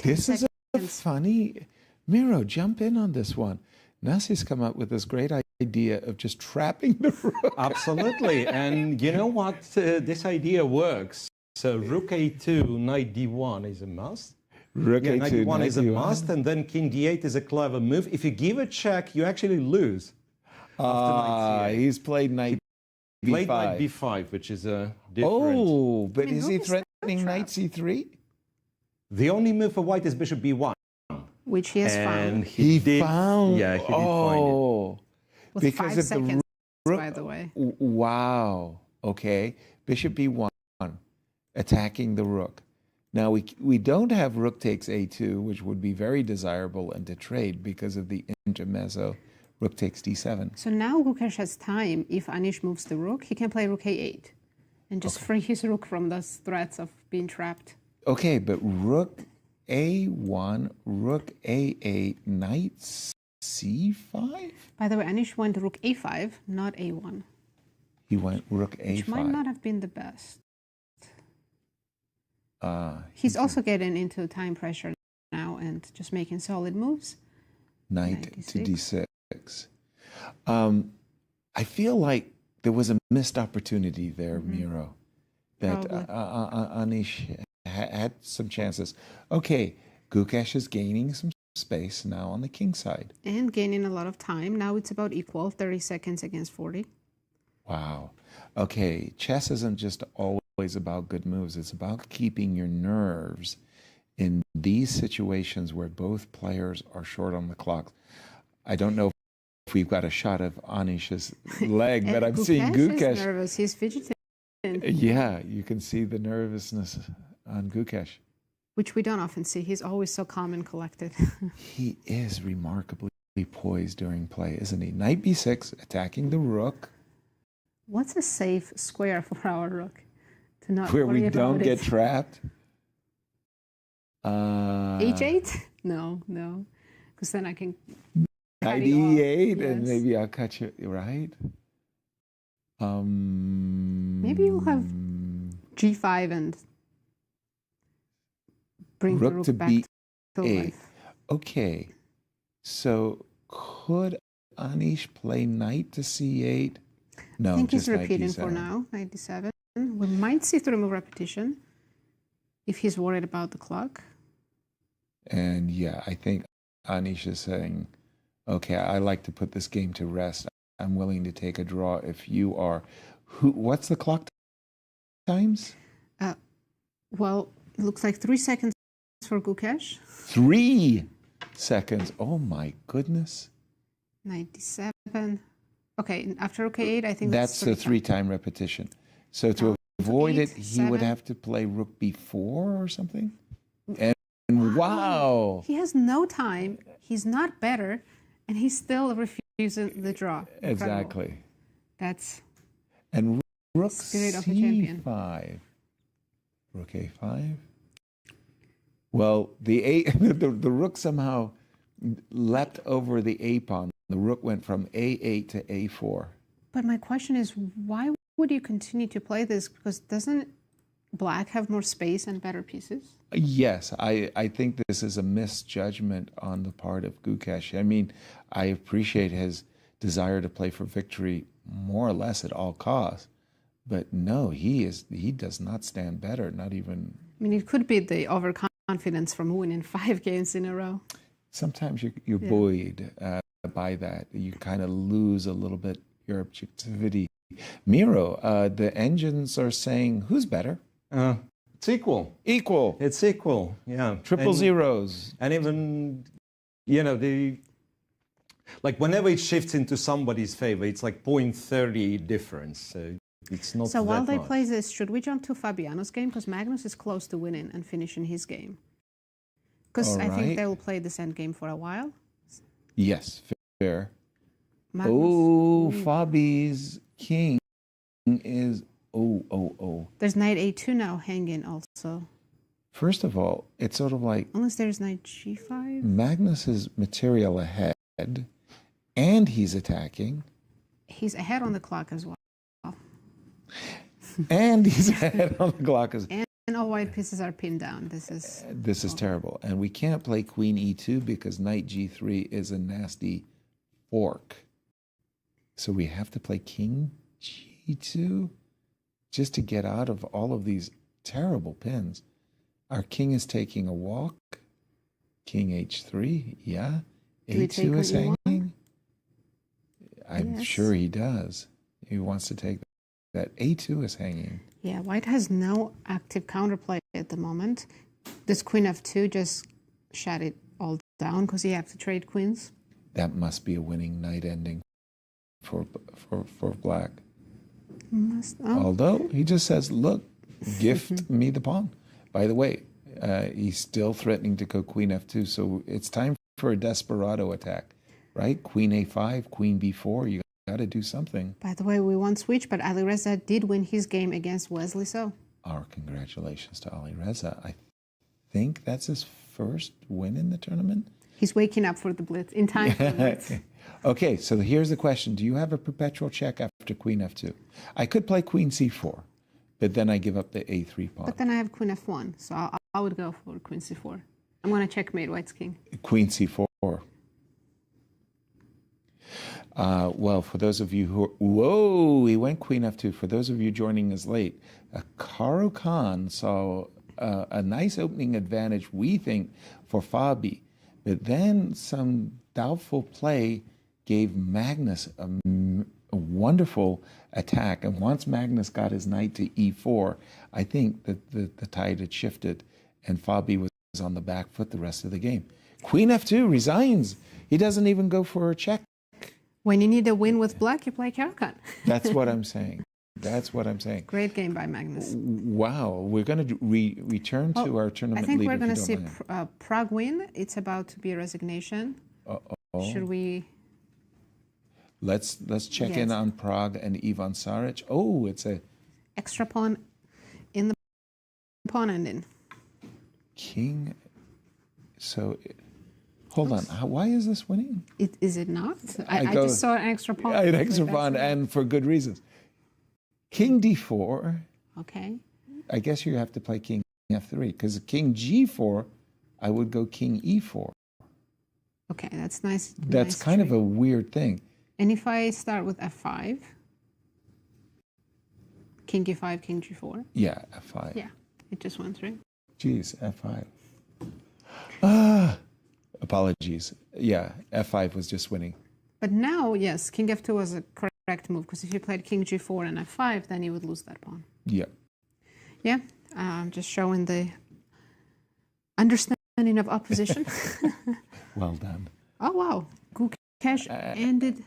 This is a seconds. funny. Miro, jump in on this one. Nasi's come up with this great idea of just trapping the rook. Absolutely. And you know what? This idea works. So rook a2, knight d1 is a must. Rook Yeah, a2, knight d1 knight is a d1. must, and then king d8 is a clever move. If you give a check, you actually lose. After knight c8. He's played knight b5. Played knight b5, which is a different. Oh, but I mean, is who he is that threatening trap? knight c3? The only move for white is bishop b1. Which he has found. He found. Yeah, he did find it. Oh, With because 5 of seconds, the by the way. Wow. Okay. Bishop b1, attacking the rook. Now we don't have rook takes a2, which would be very desirable and to trade because of the intermezzo. Rook takes d7. So now Gukesh has time. If Anish moves the rook, he can play rook a8 and just free his rook from those threats of being trapped. Okay, but rook a1, rook a8, knight c5? By the way, Anish went rook a5, not a1. He went rook a5. Which might not have been the best. He's also getting into time pressure now and just making solid moves. Knight to d6. I feel like there was a missed opportunity there, Miro, that Anish had some chances. Okay, Gukesh is gaining some space now on the king side. And gaining a lot of time. Now it's about equal, 30 seconds against 40. Wow. Okay, chess isn't just always about good moves. It's about keeping your nerves in these situations where both players are short on the clock. I don't know if we've got a shot of Anish's leg, but I'm seeing Gukesh. Is nervous. He's fidgeting. Yeah, you can see the nervousness on Gukesh. Which we don't often see. He's always so calm and collected. He is remarkably poised during play, isn't he? Knight b6, attacking the rook. What's a safe square for our rook? To not where worry we don't about get it? trapped? H8? No. Because then I can... Knight e8, and maybe I'll cut you, right? Maybe you'll have g5 and bring the rook back to life. Okay, so could Anish play knight to c8? No, I think he's just repeating knight d7. for now, knight d7. We might see through move repetition if he's worried about the clock. And yeah, I think Anish is saying, okay, I like to put this game to rest. I'm willing to take a draw if you are. What's the clock times? Well, it looks like 3 seconds for Gukesh. 3 seconds. Oh my goodness. 97. Okay, after rook a8, I think that's the 3-time repetition. So to avoid it, he would have to play rook b4 or something. And wow. He has no time. He's not better, and he's still refusing the draw. Exactly. That's and rook spirit of a champion. c5. Rook a5. Well, the rook somehow leapt over the a pawn. The rook went from a8 to a4. But my question is, why would you continue to play this? Because doesn't black have more space and better pieces? Yes, I think this is a misjudgment on the part of Gukesh. I mean, I appreciate his desire to play for victory more or less at all costs. But no, he does not stand better, not even... I mean, it could be the overconfidence from winning 5 games in a row. Sometimes you're buoyed by that. You kind of lose a little bit your objectivity. Miro, the engines are saying, who's better? It's equal. Equal. It's equal, yeah. Triple zeros. And even, like whenever it shifts into somebody's favor, it's like 0.30 difference. So it's not So while they much. play this, should we jump to Fabiano's game? Because Magnus is close to winning and finishing his game. Because I think they will play this endgame for a while. Yes, fair. Magnus, Fabi's king is... Oh. There's knight a2 now hanging also. First of all, it's sort of like... Unless there's knight g5. Magnus is material ahead, and he's attacking. He's ahead on the clock as well. And he's ahead on the clock as well. And all white pieces are pinned down. This is terrible. And we can't play queen e2 because knight g3 is a nasty fork. So we have to play king g2 just to get out of all of these terrible pins. Our king is taking a walk. King h3, yeah. a2 is hanging. I'm sure he does. He wants to take that. a2 is hanging. Yeah, white has no active counterplay at the moment. This queen f2 just shut it all down because you have to trade queens. That must be a winning night ending for black. Although he just says, look, gift me the pawn. By the way, he's still threatening to go queen f2, so it's time for a desperado attack, right? Queen a5, queen b4, you got to do something. By the way, we won switch, but Alireza did win his game against Wesley So. Our congratulations to Alireza. I think that's his first win in the tournament. He's waking up for the blitz, in time for the blitz. Okay, so here's the question. Do you have a perpetual check after queen f2? I could play queen c4, but then I give up the a3 pawn. But then I have queen f1, so I would go for queen c4. I'm going to checkmate white's king. Queen c4. Well, for those of you who... Whoa, he went queen f2. For those of you joining us late, Karu Khan saw a nice opening advantage, we think, for Fabi. But then some doubtful play gave Magnus a wonderful attack. And once Magnus got his knight to e4, I think that the tide had shifted and Fabi was on the back foot the rest of the game. Queen f2 resigns. He doesn't even go for a check. When you need a win with black, you play Karu Khan. That's what I'm saying. That's what I'm saying. Great game by Magnus. Wow. We're going to return to our tournament I think leader, we're going to if you see don't mind. Prague win. It's about to be a resignation. Should we? Let's check in on Prague and Ivan Saric. Oh, it's a Extra pawn in the pawn ending. king. So, hold on. Why is this winning? Is it not? I just saw an extra pawn. An extra pawn, and for good reasons. King d4. Okay. I guess you have to play king f3, because king g4, I would go king e4. Okay, that's nice. That's nice kind of trick. a weird thing. And if I start with f5, king e5, king g4. Yeah, f5. Yeah, it just went through. Geez, f5. Apologies. Yeah, f5 was just winning. But now, yes, king f2 was a correct move, because if you played king g4 and f5, then you would lose that pawn. Yeah. Yeah, just showing the understanding of opposition. Well done. Oh, wow. Gukesh ended.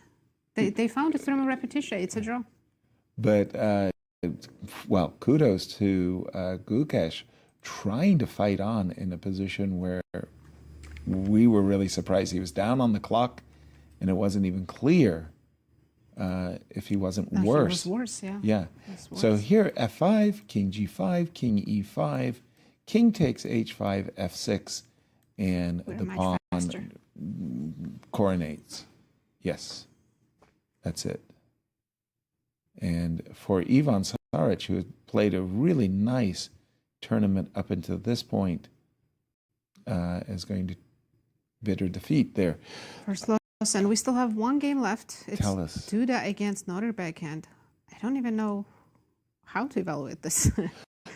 They found a thermal repetition. It's a draw. But, well, kudos to Gukesh trying to fight on in a position where we were really surprised. He was down on the clock, and it wasn't even clear if he wasn't worse. He was worse, yeah. Yeah. Worse. So here, f5, king g5, king e5, king takes h5, f6, and We're the much pawn faster. coronates. Yes, that's it. And for Ivan Saric, who had played a really nice tournament up until this point, is going to bitter defeat there. First loss, and we still have one game left. It's Tell us. Duda against Nodirbek, and I don't even know how to evaluate this.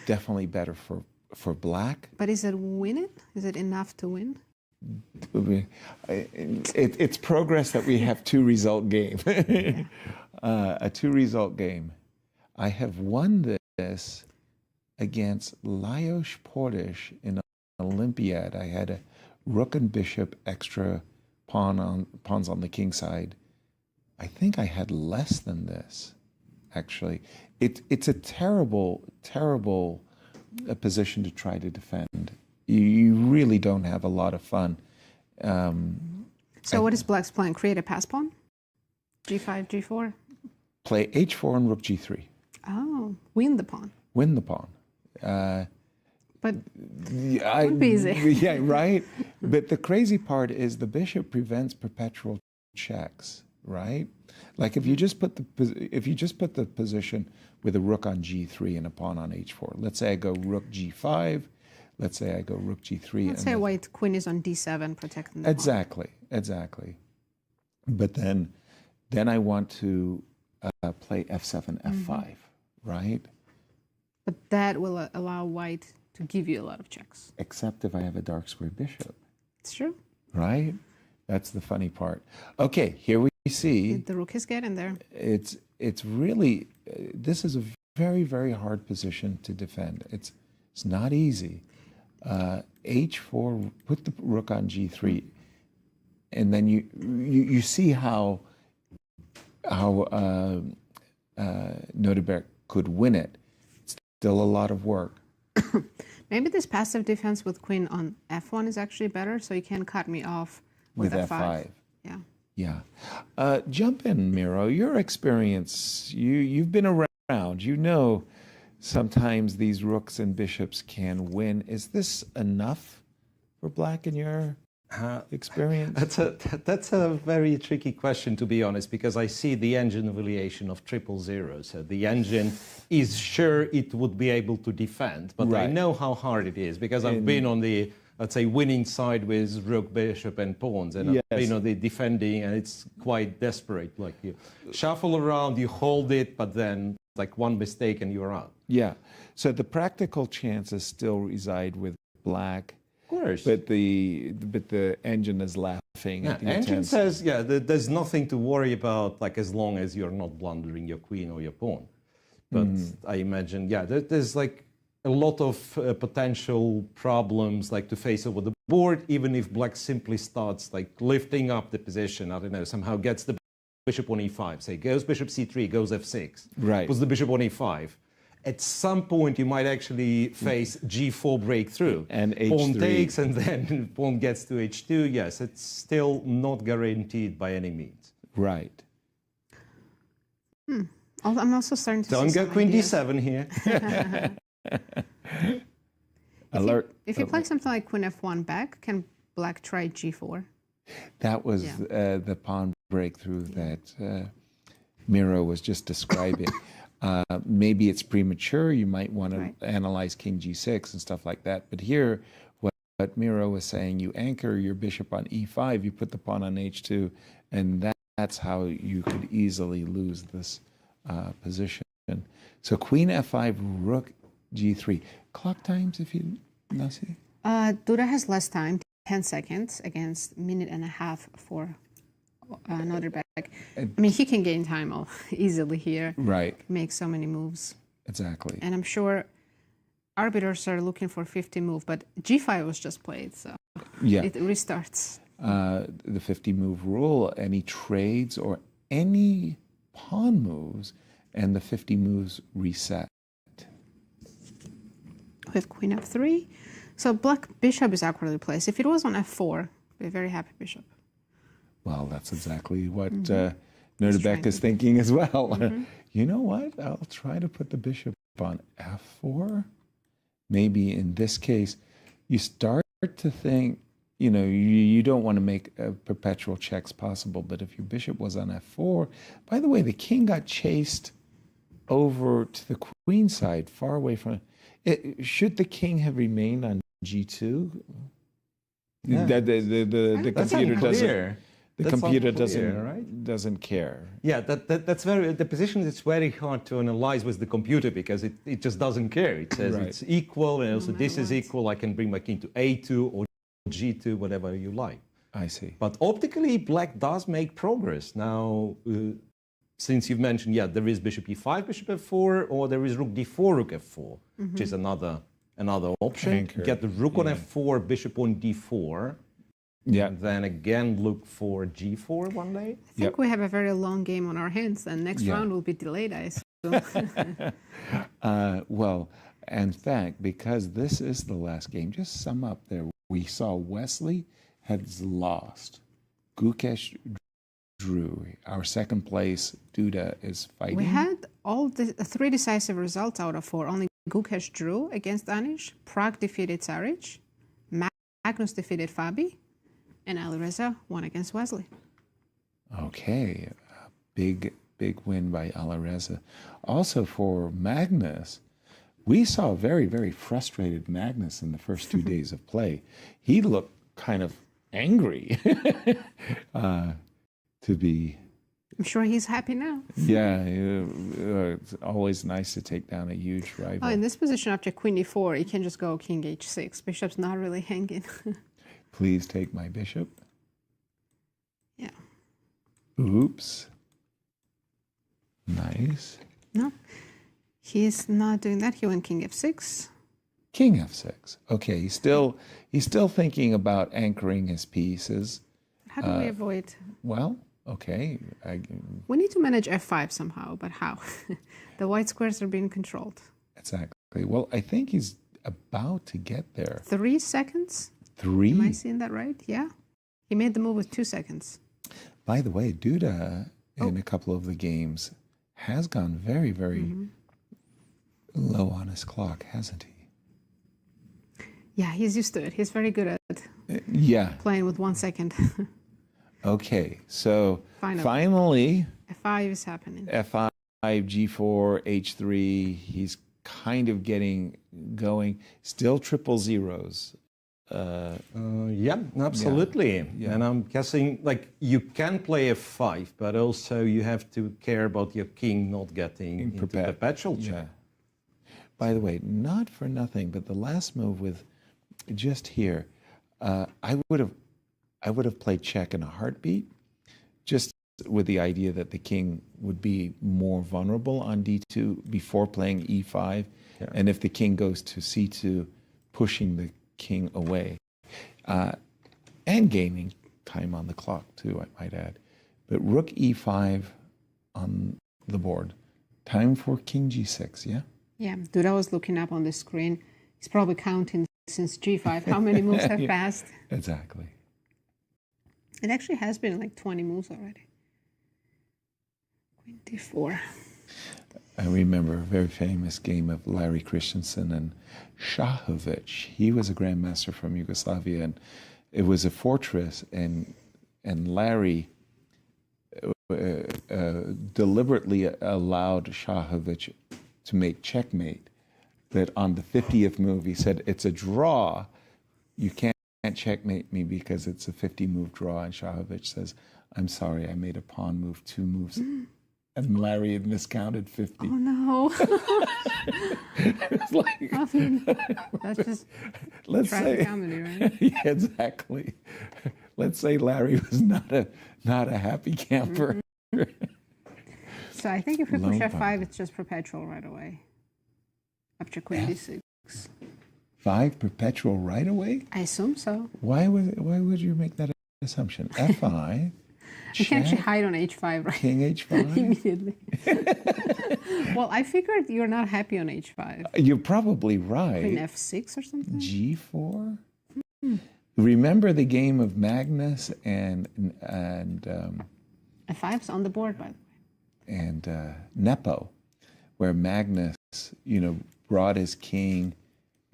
Definitely better for black. But is it win it? Is it enough to win? It's progress that we have two-result game. A two-result game. I have won this against Lajos Portish in an Olympiad. I had a rook and bishop extra pawns on the king side. I think I had less than this, actually. It's a terrible position to try to defend. You really don't have a lot of fun. So what is black's plan? Create a pass pawn? G5, G4? Play h4 and rook g3. Oh, win the pawn. Win the pawn. But I'd be easy. Yeah, right? But the crazy part is the bishop prevents perpetual checks, right? Like if you just put the position with a rook on g3 and a pawn on h4. Let's say I go rook g5. Let's say I go rook g3. Let's say white queen is on d7, protecting the pawn. Exactly. But then I want to play f7, f5, right? But that will allow white to give you a lot of checks. Except if I have a dark square bishop. It's true. Right? That's the funny part. Okay, here we see. The rook is getting there. It's really, this is a very, very hard position to defend. It's not easy. H4, put the rook on g3. and then you see how Nodirbek could win it. It's still a lot of work. Maybe this passive defense with queen on f1 is actually better, so you can cut me off with f5. Yeah. Yeah. Jump in, Miro. Your experience, you've been around. You know sometimes these rooks and bishops can win. Is this enough for black in your experience? That's a very tricky question, to be honest, because I see the engine evaluation of 000. So the engine is sure it would be able to defend, but I know how hard it is because I've been on the, let's say, winning side with rook, bishop, and pawns, and I've been on the defending, and it's quite desperate. Like you shuffle around, you hold it, but then like one mistake and you're out. Yeah. So the practical chances still reside with black. Of course. But the engine is laughing at the engine attempts. says, there's nothing to worry about, like as long as you're not blundering your queen or your pawn. But I imagine, there's like a lot of potential problems like to face over the board, even if black simply starts like lifting up the position. I don't know, somehow gets the bishop on e5, say goes bishop c3, goes f6, puts the bishop on e5. At some point, you might actually face g4 breakthrough. And h3. Pawn takes, and then pawn gets to h2. Yes, it's still not guaranteed by any means. Right. I'm also starting to see Don't go some queen ideas. d7 here. Alert. If you play something like queen f1 back, can black try g4? That was the pawn breakthrough that Miro was just describing. Maybe it's premature. You might want to analyze king g6 and stuff like that. But here, what Miro was saying, you anchor your bishop on e5, you put the pawn on h2, and that's how you could easily lose this position. So queen f5, rook g3. Clock times, if you see. Duda has less time, 10 seconds against minute and a half for Nodirbek. I mean, he can gain time easily here. Right. Make so many moves. Exactly. And I'm sure arbiters are looking for 50 move, but g5 was just played, so it restarts. The 50 move rule, any trades or any pawn moves, and the 50 moves reset. With queen f3. So black bishop is awkwardly placed. If it was on f4, be a very happy bishop. Well, that's exactly what Nodirbek is thinking as well. You know what? I'll try to put the bishop on f4. Maybe in this case, you start to think, you don't want to make perpetual checks possible, but if your bishop was on f4, by the way, the king got chased over to the queen side, far away from it. Should the king have remained on g2? Yeah. The computer doesn't. The computer doesn't care. Yeah, that's the position is very hard to analyze with the computer because it just doesn't care. It says it's equal, and also this is equal. I can bring my king to a2 or g2, whatever you like. I see. But optically, black does make progress. Now, since you've mentioned, there is bishop e5, bishop f4, or there is rook d4, rook f4, which is another option. Anchor. Get the rook on f4, bishop on d4. Yeah. And then again look for g4 one day. I think we have a very long game on our hands, and next round will be delayed, I assume. Well, in fact, because this is the last game, just sum up there. We saw Wesley has lost. Gukesh drew. Our second place, Duda, is fighting. We had all the 3 decisive results out of 4. Only Gukesh drew against Anish. Pragg defeated Saric. Magnus defeated Fabi. And Alireza won against Wesley. Okay, a big win by Alireza. Also for Magnus, we saw a very, very frustrated Magnus in the first 2 days of play. He looked kind of angry to be. I'm sure he's happy now. Yeah, it's always nice to take down a huge rival. In this position after queen e4, you can just go king h6. Bishop's not really hanging. Please take my bishop. Yeah. Oops. Nice. No, he's not doing that. He went king f6. King f6. Okay, he's still thinking about anchoring his pieces. How do we avoid? Well, okay. We need to manage f5 somehow, but how? The white squares are being controlled. Exactly. Well, I think he's about to get there. 3 seconds? 3? Am I seeing that right? Yeah. He made the move with 2 seconds. By the way, Duda in a couple of the games has gone very, very low on his clock, hasn't he? Yeah, he's used to it. He's very good at playing with 1 second. Okay, so finally f5 is happening. F5, G4, H3, he's kind of getting going. Still triple zeros. Yeah, absolutely. Yeah. And I'm guessing, like, you can play f5, but also you have to care about your king not getting into perpetual check. Yeah. By the way, not for nothing, but the last move with just here, I would have played check in a heartbeat, just with the idea that the king would be more vulnerable on d2 before playing e5, and if the king goes to c2, pushing the king away, and gaining time on the clock too, I might add. But rook e5 on the board. Time for king g6, yeah? Yeah, Duda was looking up on the screen. He's probably counting since g5 how many moves have passed. Exactly. It actually has been like 20 moves already. Queen d4. I remember a very famous game of Larry Christensen and Shahovic. He was a grandmaster from Yugoslavia, and it was a fortress, and Larry deliberately allowed Shahovic to make checkmate. But on the 50th move, he said, "It's a draw. You can't checkmate me because it's a 50-move draw." And Shahovic says, "I'm sorry, I made a pawn move 2 moves." And Larry had miscounted 50. Oh, no. It's like, That's just let's tragic say, comedy, right? yeah, exactly. Let's say Larry was not a happy camper. So I think if we push Lone f5, bump. it's just perpetual right away. After queen d6. 5 perpetual right away? I assume so. Why would you make that assumption? F5. You can actually check, hide on h5, right? King h5. Immediately. Well, I figured you're not happy on h5. You're probably right. Queen f6 or something? G4. Remember the game of Magnus and f5's on the board, by the way. and Nepo, where Magnus, brought his king,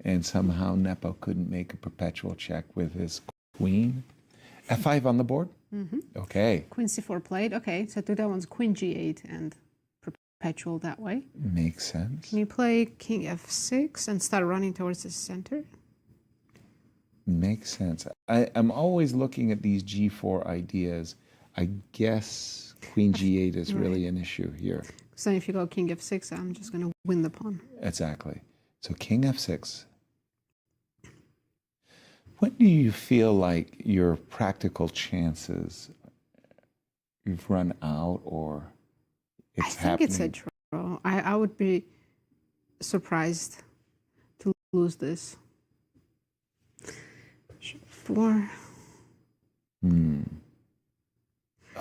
and somehow Nepo couldn't make a perpetual check with his queen. F5 on the board? Okay. Queen c4 played. Okay, so Duda wants queen g8 and perpetual that way. Makes sense. Can you play king f6 and start running towards the center? Makes sense. I'm always looking at these G4 ideas. I guess queen G8 is really an issue here. So if you go king f6, I'm just going to win the pawn. Exactly. So king f6. When do you feel like your practical chances, you've run out, or it's happening? I think it's a draw. I would be surprised to lose this. 4.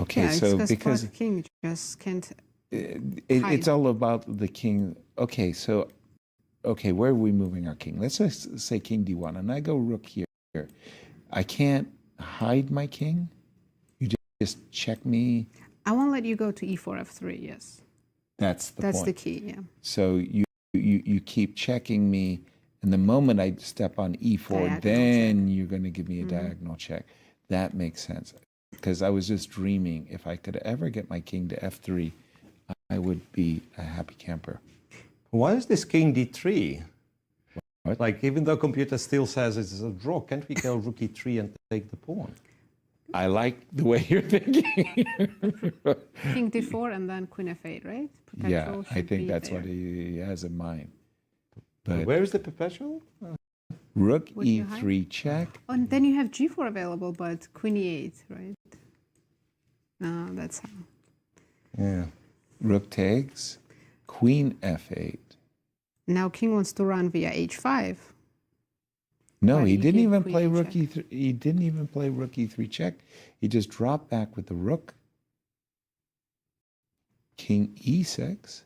Okay, Yeah, so it's because the king just can't. it's all about the king. Okay, so where are we moving our king? Let's just say king d1, and I go rook here. I can't hide my king. You just check me. I won't let you go to e4 f3. Yes, That's the that's point. the key. Yeah. So you keep checking me, and the moment I step on e4, Diagonal then you're going to give me a diagonal check. That makes sense, because I was just dreaming if I could ever get my king to f3, I would be a happy camper. Why is this king d3? What? Like, even though computer still says it's a draw, can't we go rook e3 and take the pawn? I like the way you're thinking. King d4 and then queen f8, right? Perpetual Yeah, I should think be that's there. what he has in mind. But Where is the perpetual? rook Would you e3 check. Oh, and then you have g4 available, but queen e8, right? No, that's how. Yeah. Rook takes. Queen f8. Now king wants to run via h5. No, But he you didn't gave even queen play check. rookie. He didn't even play rookie 3 check. He just dropped back with the rook. King e6.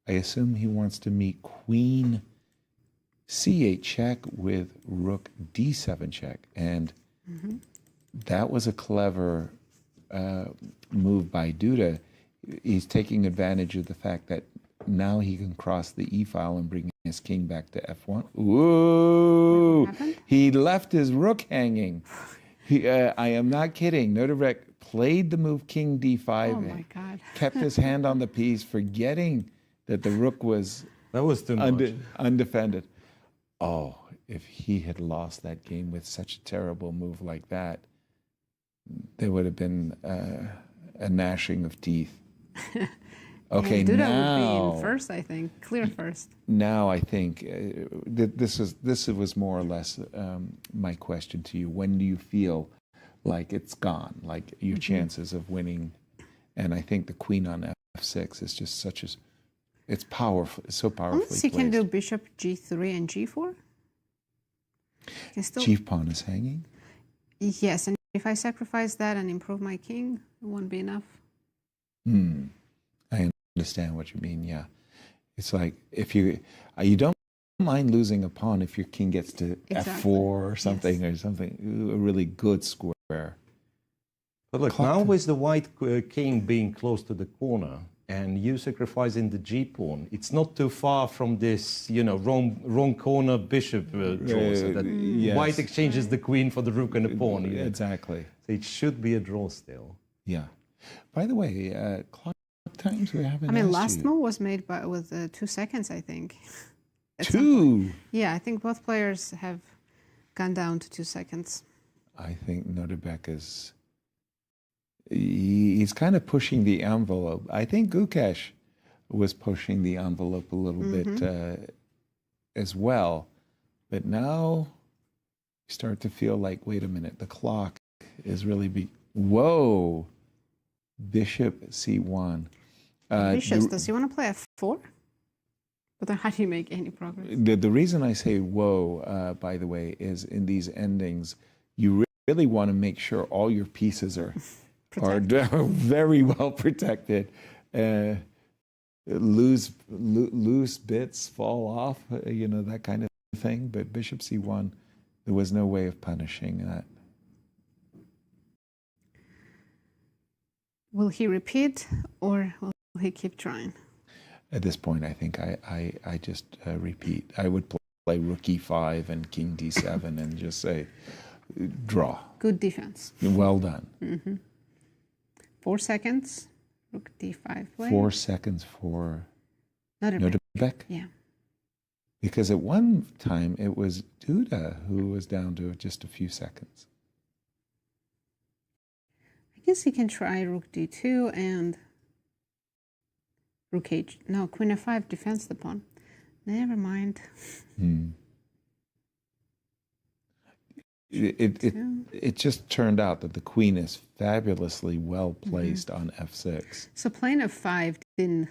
I assume he wants to meet queen c8 check with rook d7 check, and that was a clever move by Duda. He's taking advantage of the fact that now he can cross the e file and bring his king back to f1. Ooh! He left his rook hanging. I am not kidding. Nodirbek played the move king d5. Oh my God. Kept his hand on the piece, forgetting that the rook was That was too much. undefended. Oh, if he had lost that game with such a terrible move like that, there would have been a gnashing of teeth. Okay, Duda now would be in first, I think, clear first. now I think this was more or less my question to you. When do you feel like it's gone, like your chances of winning? And I think the queen on f6 is just such a, it's powerful, it's so powerfully Unless he can placed. do bishop g3 and g4. Can still, Chief pawn is hanging. yes, and if I sacrifice that and improve my king, it won't be enough. I understand what you mean. Yeah, it's like if you don't mind losing a pawn if your king gets to Exactly. f4 or something, Yes. or something, a really good square. But look, now with the white king being close to the corner and you sacrificing the g-pawn, it's not too far from this, wrong corner bishop draw. So that yes. white exchanges the queen for the rook and the pawn. Exactly. So it should be a draw still. Yeah. By the way, clock times we haven't. I mean, asked last you. move was made with 2 seconds, I think. At some point. 2. Yeah, I think both players have gone down to 2 seconds. I think Nodirbek is. He's kind of pushing the envelope. I think Gukesh was pushing the envelope a little bit as well. But now you start to feel like, wait a minute, the clock is really whoa! Bishop c1. Bishops, does he want to play f4? But then how do you make any progress? The reason I say whoa, by the way, is in these endings, you really want to make sure all your pieces are very well protected. Loose bits fall off, that kind of thing. But bishop c1, there was no way of punishing that. Will he repeat or will he keep trying? At this point, I think I just repeat. I would play rook e5 and king d7 and just say, draw. Good defense. Well done. 4 seconds. Rook d5 play. 4 seconds for Nodirbek. Yeah. Because at one time it was Duda who was down to just a few seconds. I guess he can try rook d2 and rook h. No, queen f5 defends the pawn. Never mind. It just turned out that the queen is fabulously well placed on f6. So playing f5 didn't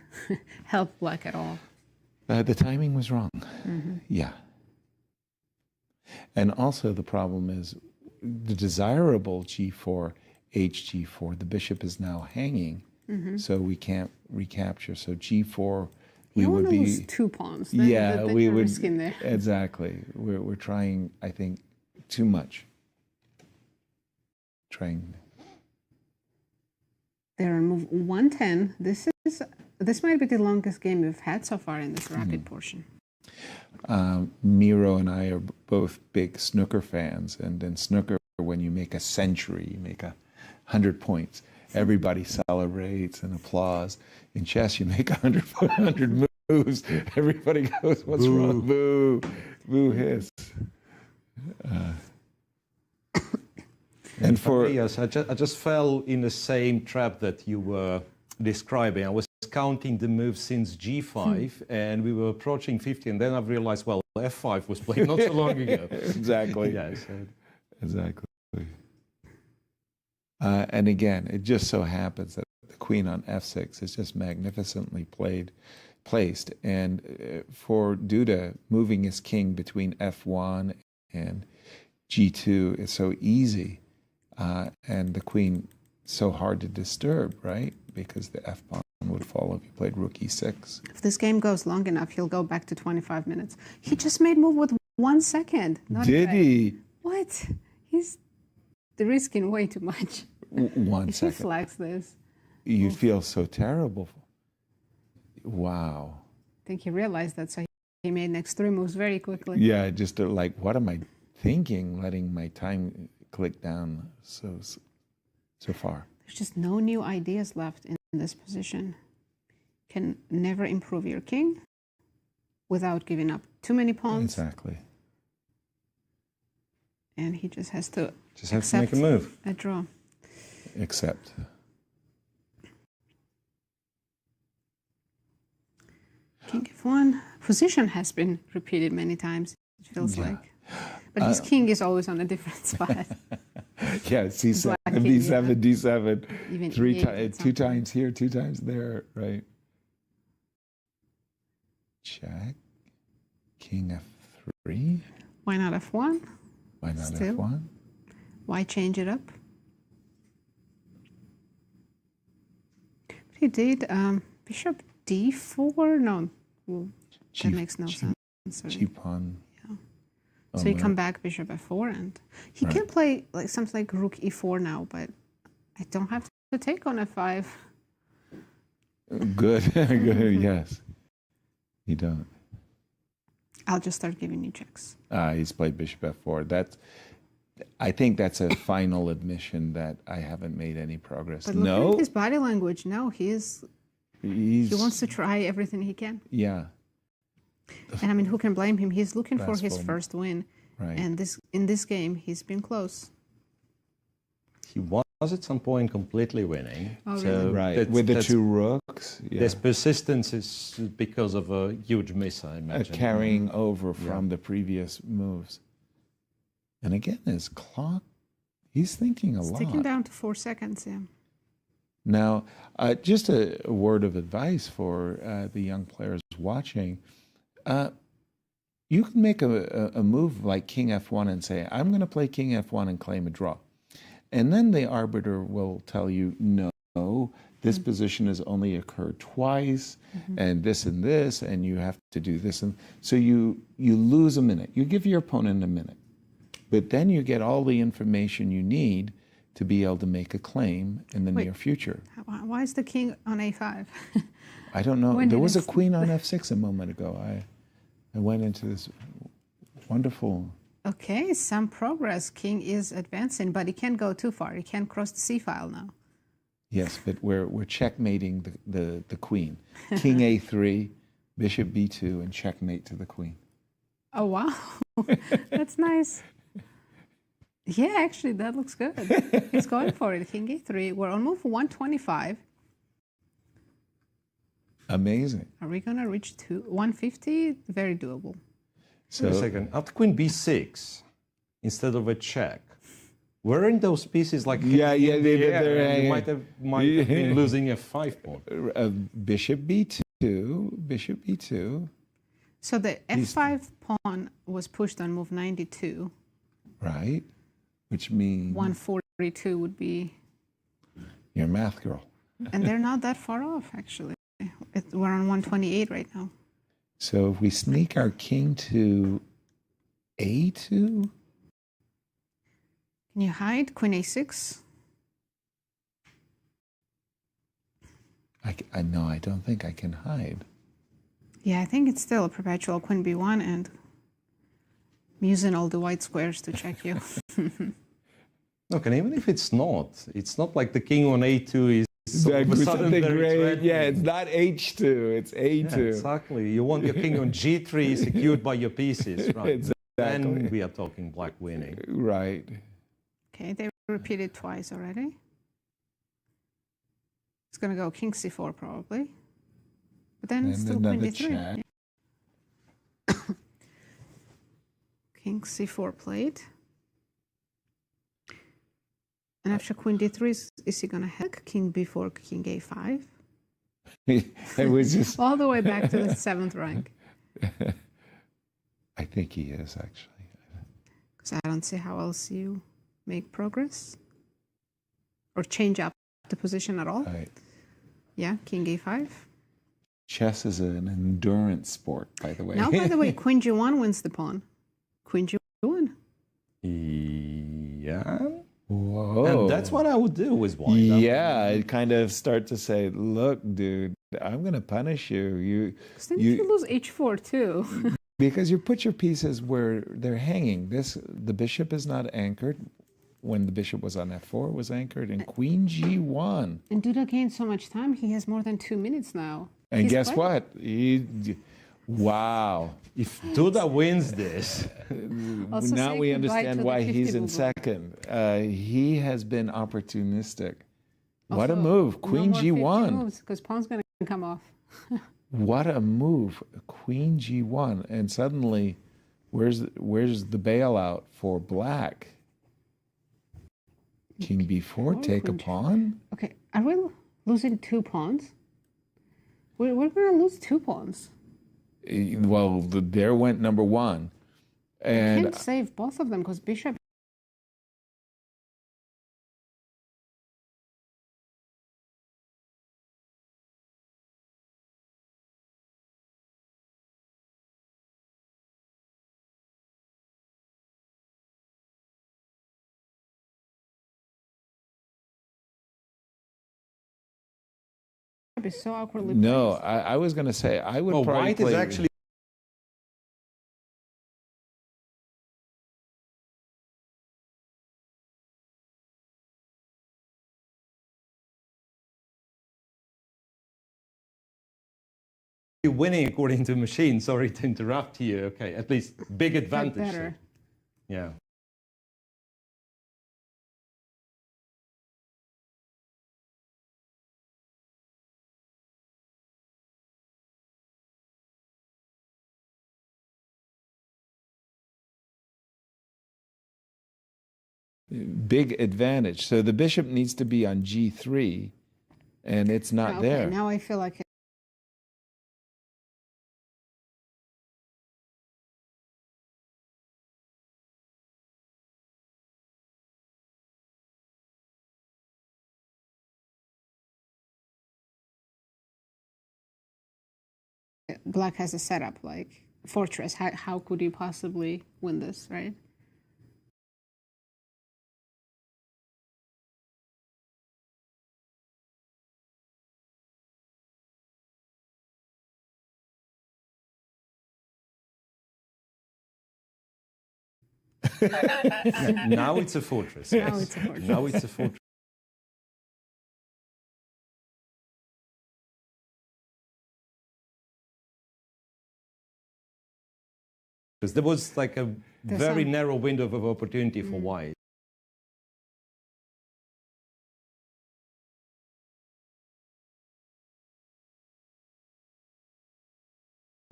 help black at all. The timing was wrong. Yeah. And also the problem is the desirable g4, hg4, the bishop is now hanging, so we can't recapture. So g4, we would be lose 2 pawns. Then we you're would risking there. exactly. We're trying, I think, too much. There on move 110. This might be the longest game we've had so far in this rapid portion. Miro and I are both big snooker fans, and in snooker, when you make a century, you make 100 points. Everybody celebrates and applauds. In chess, you make 100 moves. Everybody goes, "What's wrong? Boo, boo, hiss." And for yes, I just fell in the same trap that you were describing. I was counting the moves since g5, and we were approaching 50, and then I realized, well, f5 was played not so long ago. exactly, Yes. exactly. And again, it just so happens that the queen on f6 is just magnificently placed, and for Duda, moving his king between f1 and G2 is so easy, and the queen so hard to disturb, right? Because the F pawn would fall if you played rook E6. If this game goes long enough, he'll go back to 25 minutes. He just made move with 1 second. Did he? What? He's risking way too much. 1 If second. he flags this, You feel so terrible. Wow. I think he realized that, so he made next 3 moves very quickly. Yeah, just like, what am I thinking, letting my time click down so far? There's just no new ideas left in this position. Can never improve your king without giving up too many pawns. Exactly. And he just has to make a move. A draw. Except. King F1. Position has been repeated many times, it feels like. But his king is always on a different spot. Yeah, C7, Black king, D7, yeah. D7. Even Three E8 times, at 2 some times here, 2 times there, right? Check. King F3. Why not F1? Why not Still? F1? Why change it up? He did bishop D4? No, well, that makes no sense. Sorry. G pawn. Yeah. Oh, So you no. come back bishop F4, and he can play like something like rook E4 now, but I don't have to take on F5. Good, good, yes. You don't. I'll just start giving you checks. He's played bishop F4. I think that's a final admission that I haven't made any progress. But look No, at his body language. No, he wants to try everything he can. Yeah, And I mean, who can blame him? He's looking for his Best form. first win. right. And in this game, he's been close. He was at some point completely winning. Oh, so really? Right, with the 2 rooks. Yeah. This persistence is because of a huge miss, I A imagine. carrying over from the previous moves. And again, his clock, he's thinking a lot. Sticking down to 4 seconds, yeah. Now, just a word of advice for the young players watching. You can make a move like King F1 and say, I'm going to play King F1 and claim a draw. And then the arbiter will tell you, no, this position has only occurred twice, and this, and you have to do this. And so you lose a minute. You give your opponent a minute. But then you get all the information you need to be able to make a claim in the near future. Why is the king on A5? I don't know. When There did was a it- queen on F6 a moment ago. I went into this wonderful... Okay, some progress. King is advancing, but he can't go too far. He can't cross the C file now. Yes, but we're checkmating the queen. King A3, bishop B2, and checkmate to the queen. Oh, wow. That's nice. Yeah, actually, that looks good. He's going for it. King A3. We're on move 125. Amazing. Are we going to reach 150? Very doable. So Wait a second. After queen b6, instead of a check, weren't those pieces like Yeah, in the they're air, and you hanging. might have been losing a 5 pawn. bishop B2, bishop B2, So the F5 pawn was pushed on move 92. right? Which means 142 would be... you're a math girl. And they're not that far off, actually. We're on 128 right now. So if we sneak our king to A2, Can you hide queen A6? no, I don't think I can hide. Yeah, I think it's still a perpetual queen B1, and I'm using all the white squares to check you. Look, and even if it's not like the king on a2 is all of a sudden Something very great. threatening. Yeah, it's not H2, it's A2. Yeah, exactly. You want your king on g3 secured by your pieces, right? Exactly. Then we are talking black winning. Right. Okay, they repeated twice already. It's going to go king C4 probably. But then it's And still queen another D3. check. Yeah. King C4 played. And after queen D3, is he going to hack king B4, king A5? It was just, All the way back to the 7th rank. I think he is actually. because I don't see how else you make progress or change up the position at all. Right. Yeah, king a5. Chess is an endurance sport, by the way. Now, by the way, queen g1 wins the pawn. Queen g1. Yeah. Whoa. And that's what I would do with white. Yeah, I'd kind of start to say, look, dude, I'm going to punish you. Then you lose h4 too. Because you put your pieces where they're hanging. The bishop is not anchored. When the bishop was on f4, it was anchored in queen g1. And Duda gained so much time. He has more than 2 minutes now. And guess what? Wow. If Duda wins this, Also now say we goodbye understand to the why 50 he's in ruble. second. He has been opportunistic. What a Also, move. Queen no more 50 g1. moves because pawn's going to come off. What a move. Queen g1. And suddenly, where's the bailout for black? King b4, take a pawn? Okay, are we losing 2 pawns? We're going to lose 2 pawns. Well, there went number 1. I And can't save both of them because bishop. Is so awkwardly no, placed. I was going to say, I would well, probably white play... is actually winning according to machine. Sorry to interrupt you. Okay, at least big advantage. better. Yeah. Big advantage. So the bishop needs to be on g3, and it's not Okay, there. now I feel like black has a setup like fortress. How could you possibly win this, right? Now it's a fortress. Now yes. it's a fortress. Now it's a fortress. Because there was like a very narrow window of opportunity for white.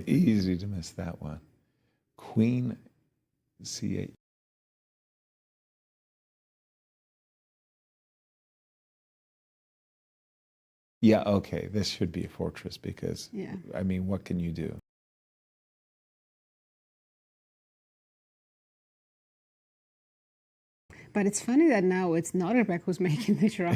Easy to miss that one. Queen c8. Yeah, okay, this should be a fortress because, Yeah. I mean, what can you do? But it's funny that now it's Nodirbek who's making the draw.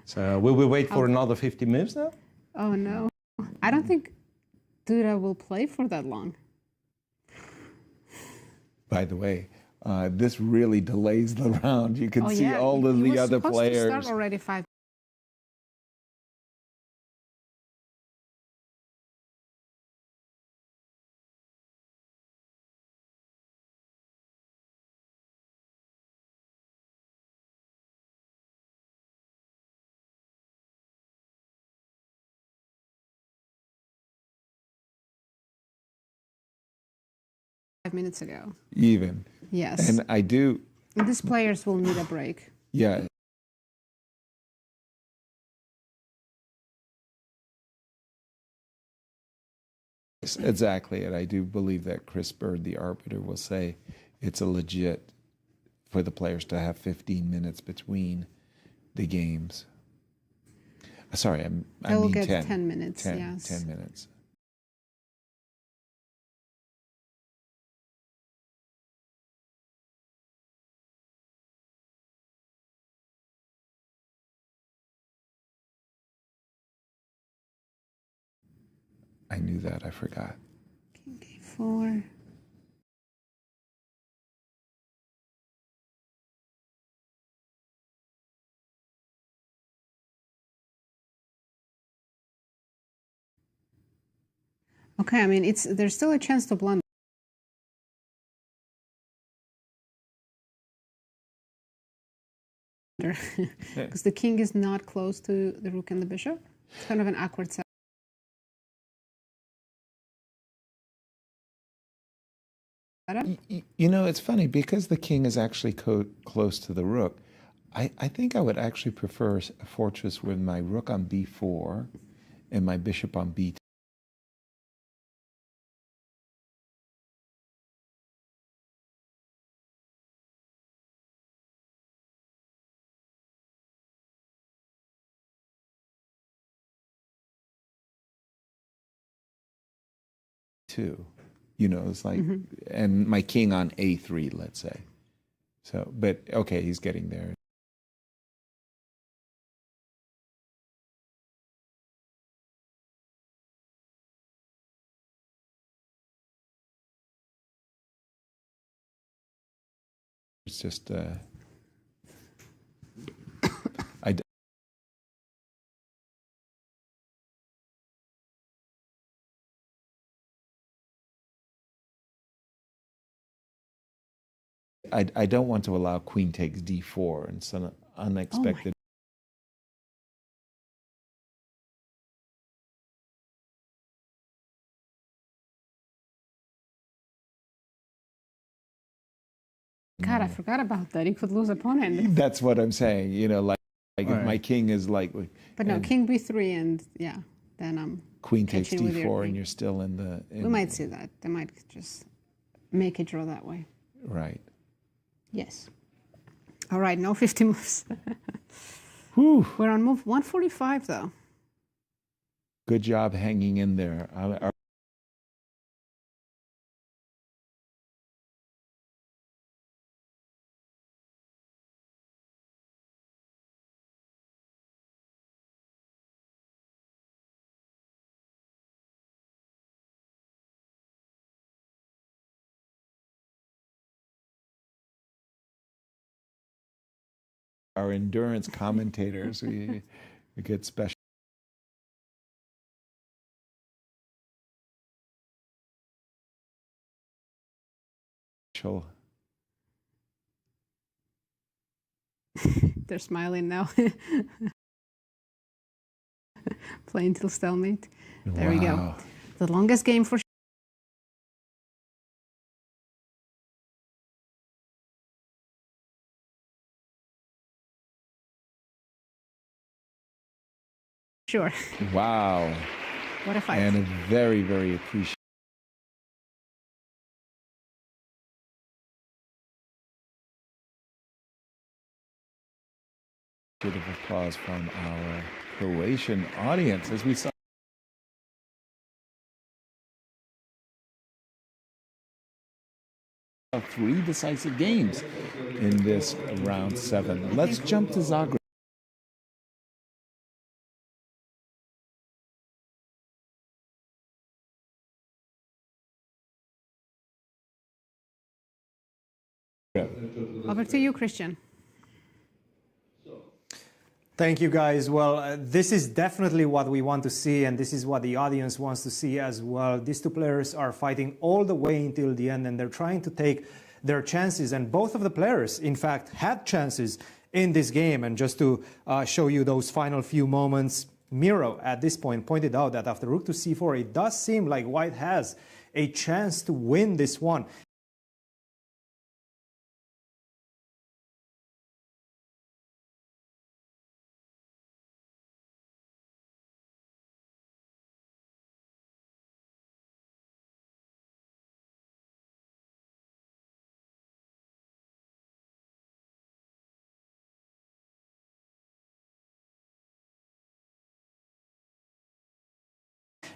So will we wait for another 50 moves now? Oh no. I don't think Duda will play for that long. By the way, this really delays the round. You can see all of He the was other supposed players. To start already 5. Minutes ago. Even. Yes. And I do, And these players will need a break. yeah. Exactly. And I do believe that Chris Bird, the arbiter, will say it's a legit for the players to have 15 minutes between the games. Sorry, I They'll mean get 10. 10 minutes, 10, yes. 10 minutes. I knew that. I forgot. King A4. Okay, I mean, there's still a chance to blunder. Because the king is not close to the rook and the bishop. It's kind of an awkward setup. You know, it's funny, because the king is actually close to the rook, I think I would actually prefer a fortress with my rook on b4 and my bishop on b2. You know, it's like, and my king on a3, let's say. So, but okay, he's getting there. It's just, I don't want to allow queen takes d4, and it's an unexpected. God, I forgot about that. He could lose a pawn end. That's what I'm saying. You know, like if my king is like. But no, king b3, and yeah, then I'm. Queen takes catching with your d4, king. and you're still in the. We might see that. They might just make it draw that way. Right. Yes. All right, no 50 moves. Whew. We're on move 145, though. Good job hanging in there. Our endurance commentators, we get special. They're smiling now. Playing till stalemate. There we go. The longest game for sure. Wow. What a fight. And a very, very appreciated. Of applause from our Croatian audience as we saw 3 decisive games in this round 7. Let's jump to Zagreb. Over to you, Christian. Thank you, guys. Well, this is definitely what we want to see, and this is what the audience wants to see as well. These two players are fighting all the way until the end, and they're trying to take their chances. And both of the players, in fact, had chances in this game. And just to show you those final few moments, Miro at this point pointed out that after rook to c4, it does seem like white has a chance to win this one.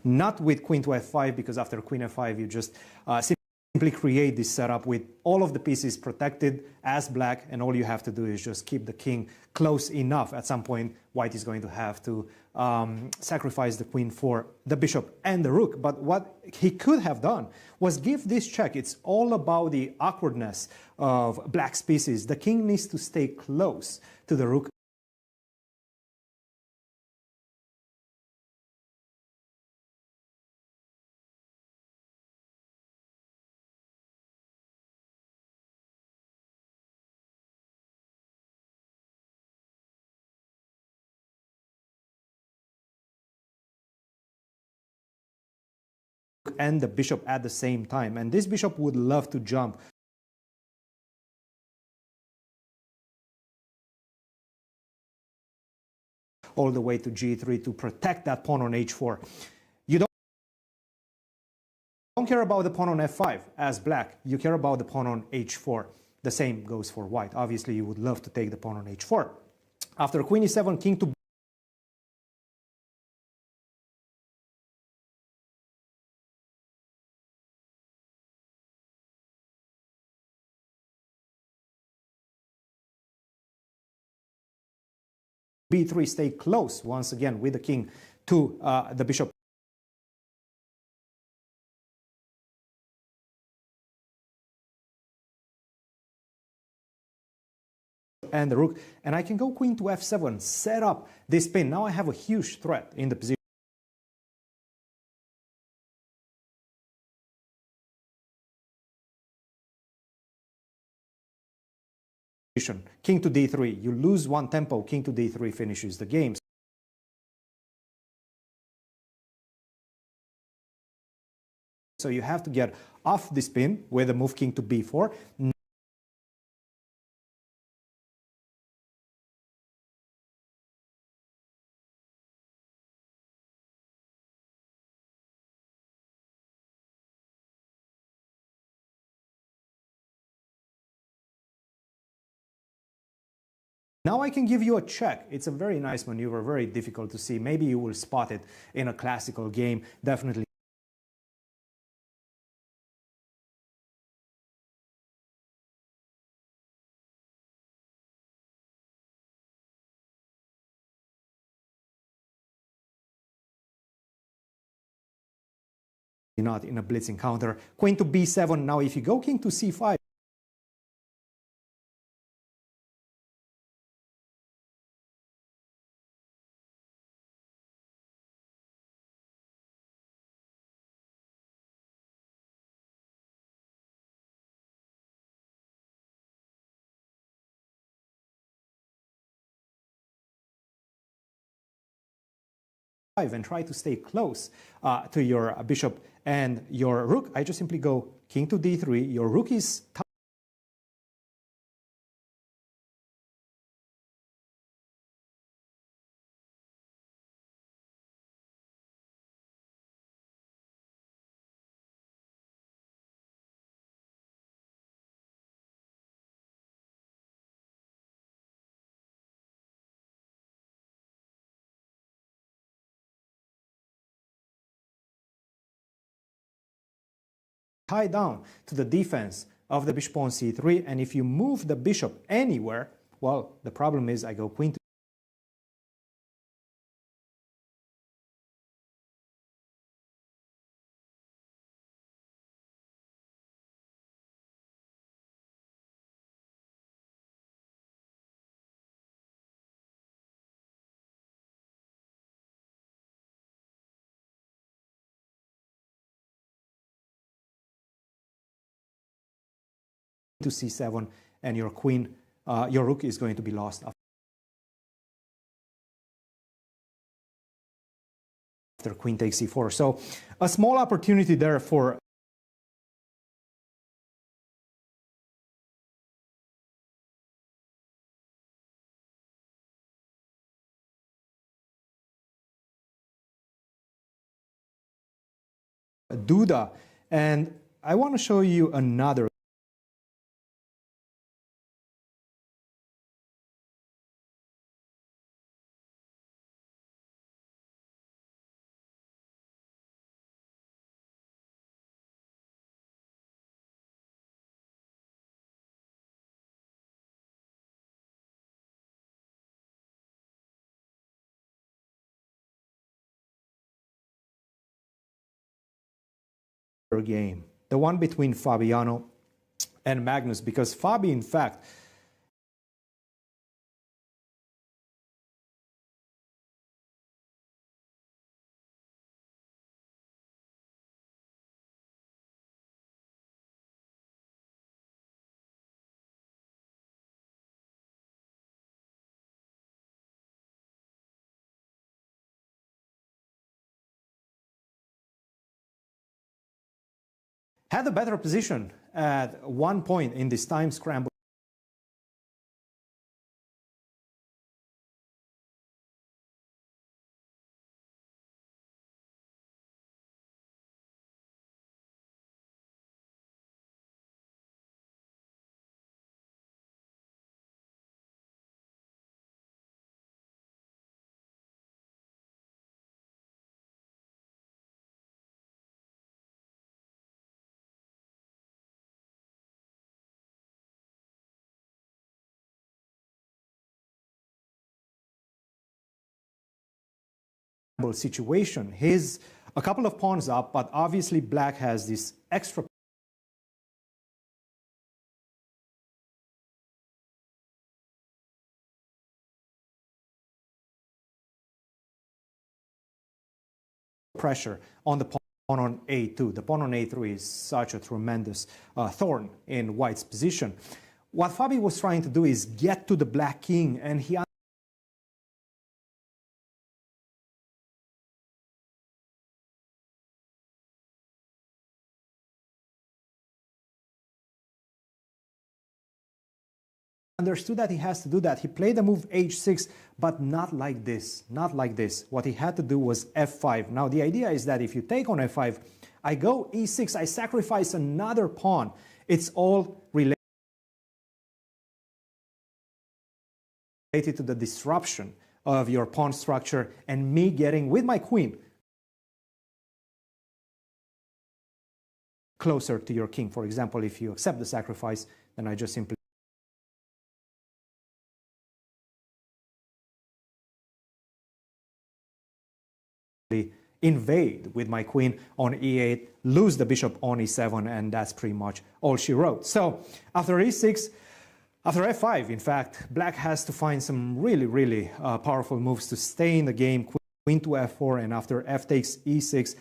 not with queen to f5, because after queen f5 you just simply create this setup with all of the pieces protected as black, and all you have to do is just keep the king close enough. At some point, white is going to have to sacrifice the queen for the bishop and the rook. But what he could have done was give this check. It's all about the awkwardness of black's pieces. The king needs to stay close to the rook. And the bishop at the same time, and this bishop would love to jump all the way to g3 to protect that pawn on h4. You don't care about the pawn on f5 as black, you care about the pawn on h4. The same goes for white. Obviously you would love to take the pawn on h4. After queen e7, king to b3, stay close once again with the king to the bishop. And the rook, and I can go queen to f7, set up this pin. Now I have a huge threat in the position. King to d3, you lose one tempo, king to d3 finishes the game. So you have to get off this pin with the move king to b4. Now I can give you a check. It's a very nice maneuver, very difficult to see. Maybe you will spot it in a classical game, definitely. Not in a blitz encounter. Queen to b7. Now if you go king to c5, and try to stay close to your bishop and your rook, I just simply go king to d3. Your rook is tied down to the defense of the bishop on c3, and if you move the bishop anywhere, well, the problem is I go queen to c7, and your queen, your rook is going to be lost after queen takes c4. So a small opportunity there for Duda. And I want to show you another game, the one between Fabiano and Magnus, because Fabi, in fact, had a better position at one point in this time scramble situation. He's a couple of pawns up, but obviously black has this extra pressure on the pawn on a2. The pawn on a3 is such a tremendous thorn in white's position. What Fabi was trying to do is get to the black king, and he understood that he has to do that. He played the move h6, but not like this, not like this. What he had to do was f5. Now, the idea is that if you take on f5, I go e6, I sacrifice another pawn. It's all related to the disruption of your pawn structure and me getting, with my queen, closer to your king. For example, if you accept the sacrifice, then I just simply invade with my queen on e8, lose the bishop on e7, and that's pretty much all she wrote. So after e6, after f5, in fact, black has to find some really powerful moves to stay in the game. Queen to f4, and after f takes e6,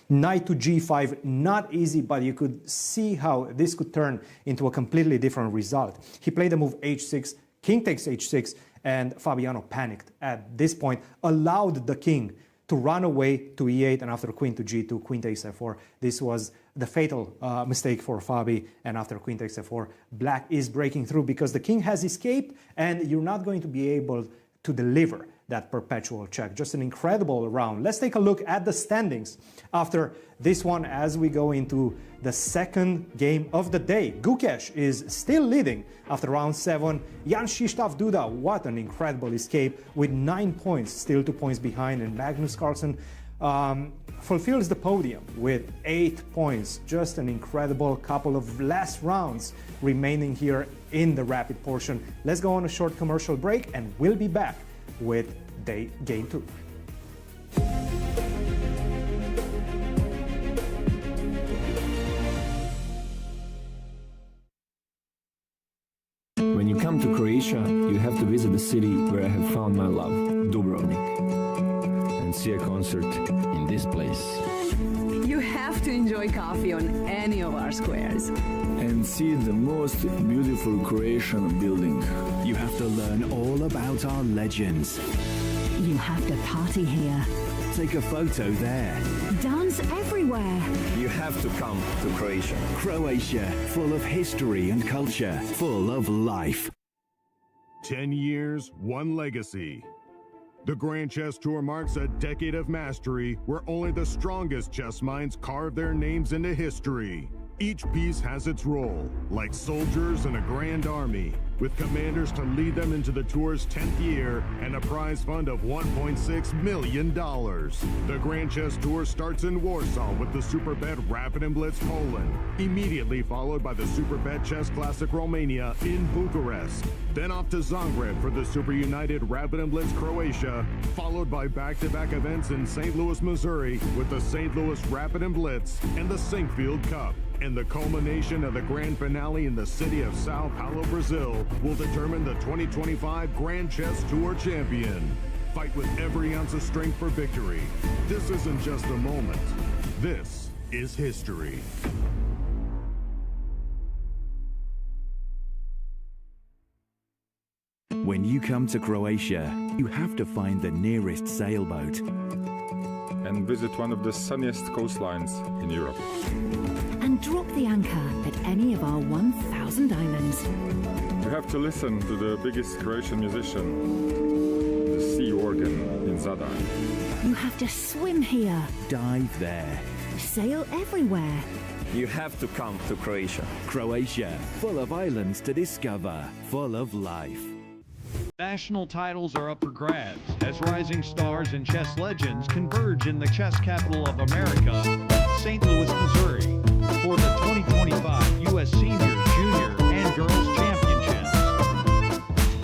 knight to g5, not easy, but you could see how this could turn into a completely different result. He played the move h6, king takes h6, and Fabiano panicked at this point, allowed the king to run away to e8, and after queen to g2, queen takes f4. This was the fatal mistake for Fabi, and after queen takes f4, black is breaking through because the king has escaped, and you're not going to be able to deliver that perpetual check. Just an incredible round. Let's take a look at the standings after this one as we go into the second game of the day. Gukesh is still leading after round 7. Jan-Krzysztof Duda, what an incredible escape with 9 points, still 2 points behind, and Magnus Carlsen fulfills the podium with 8 points. Just an incredible couple of last rounds remaining here in the rapid portion. Let's go on a short commercial break, and we'll be back with game 2. When you come to Croatia, you have to visit the city where I have found my love, Dubrovnik, and see a concert in this place. You have to enjoy coffee on any of our squares. And see the most beautiful Croatian building. You have to learn all about our legends. You have to party here. Take a photo there. Dance everywhere. You have to come to Croatia. Croatia, full of history and culture, full of life. 10 years, one legacy. The Grand Chess Tour marks a decade of mastery where only the strongest chess minds carve their names into history. Each piece has its role, like soldiers in a grand army. with commanders to lead them into the tour's 10th year and a prize fund of $1.6 million. The Grand Chess Tour starts in Warsaw with the Superbet Rapid Blitz Poland, immediately followed by the Superbet Chess Classic Romania in Bucharest. Then off to Zagreb for the SuperUnited Rapid Blitz Croatia, followed by back-to-back events in St. Louis, Missouri with the St. Louis Rapid Blitz and the Sinkfield Cup. And the culmination of the grand finale in the city of Sao Paulo, Brazil, will determine the 2025 Grand Chess Tour champion. Fight with every ounce of strength for victory. This isn't just a moment. This is history. When you come to Croatia, you have to find the nearest sailboat and visit one of the sunniest coastlines in Europe. And drop the anchor at any of our 1,000 islands. You have to listen to the biggest Croatian musician, the sea organ in Zadar. You have to swim here. Dive there. Sail everywhere. You have to come to Croatia. Croatia, full of islands to discover, full of life. National titles are up for grabs as rising stars and chess legends converge in the chess capital of America, St. Louis, Missouri, for the 2025 U.S. Senior, Junior, and Girls Championships.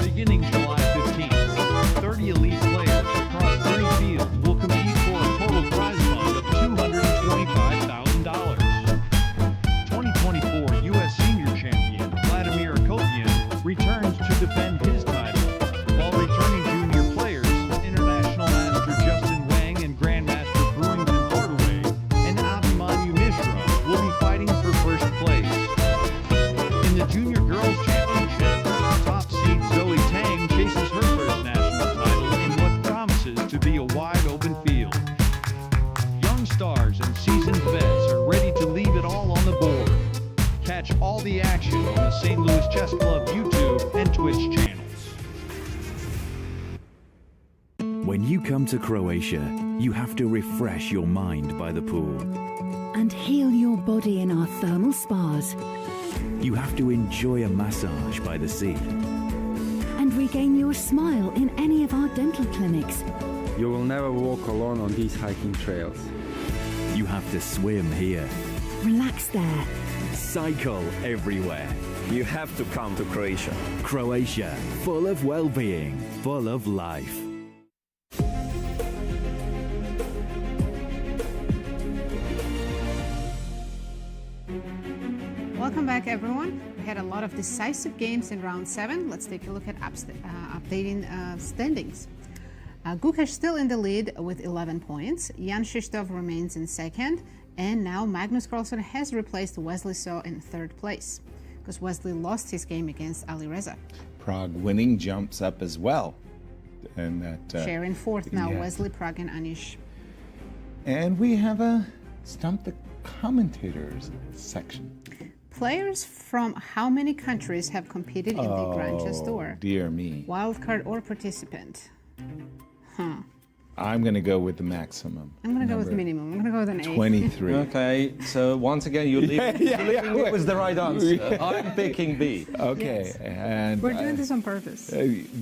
Beginning July 15th, 30 elite players across 30 fields will compete for a total prize fund of $225,000. 2024 U.S. Senior Champion Vladimir Kopian returns to defend his title, while returning junior players, International Master Justin Wang and Grandmaster Brewington Hardaway and Abhimanyu Mishra will be fighting for first place. In the Junior Girls Championship, top seed Zoe Tang chases her first national title in what promises to be a wide open field. Young stars and seasoned vets are ready to leave it all on the board. Catch all the action on the St. Louis Chess Club YouTube and Twitch channels. When you come to Croatia, you have to refresh your mind by the pool. And heal your body in our thermal spas. You have to enjoy a massage by the sea. And regain your smile in any of our dental clinics. You will never walk alone on these hiking trails. You have to swim here. Relax there. Cycle everywhere. You have to come to Croatia. Croatia, full of well-being, full of life. Welcome back, everyone. We had a lot of decisive games in round 7. Let's take a look at updating standings. Gukesh still in the lead with 11 points. Jan-Krzysztof remains in second. And now Magnus Carlsen has replaced Wesley So in third place, because Wesley lost his game against Alireza. Prague winning jumps up as well. And that Sharing fourth now, yeah. Wesley, Prague, and Anish. And we have a Stump the Commentators section. Players from how many countries have competed in the Grand Chess Tour? Dear me. Wildcard or participant? I'm going to go with the maximum. I'm going to go with minimum. I'm going to go with an 8. 23. Okay, so once again, you're leaving it was the right answer. I'm picking B. Okay. Yes. And we're doing this on purpose.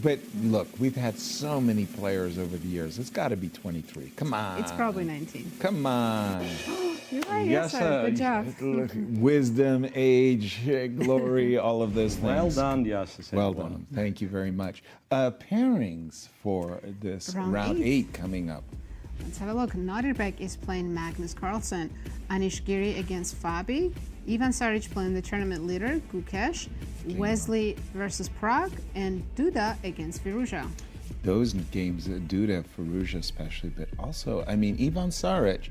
But look, we've had so many players over the years. It's got to be 23. Come on. It's probably 19. Come on. You're right. Yes, sir. Good job. Wisdom, age, glory, all of those things. Well done, yes. Well done. Thank you very much. Pairings for this round 8 coming up. Let's have a look. Nodirbek is playing Magnus Carlsen. Anish Giri against Fabi. Ivan Saric playing the tournament leader, Gukesh. Wesley versus Prague. And Duda against Firouzja. Those games, Duda, Firouzja especially, but also, I mean, Ivan Saric,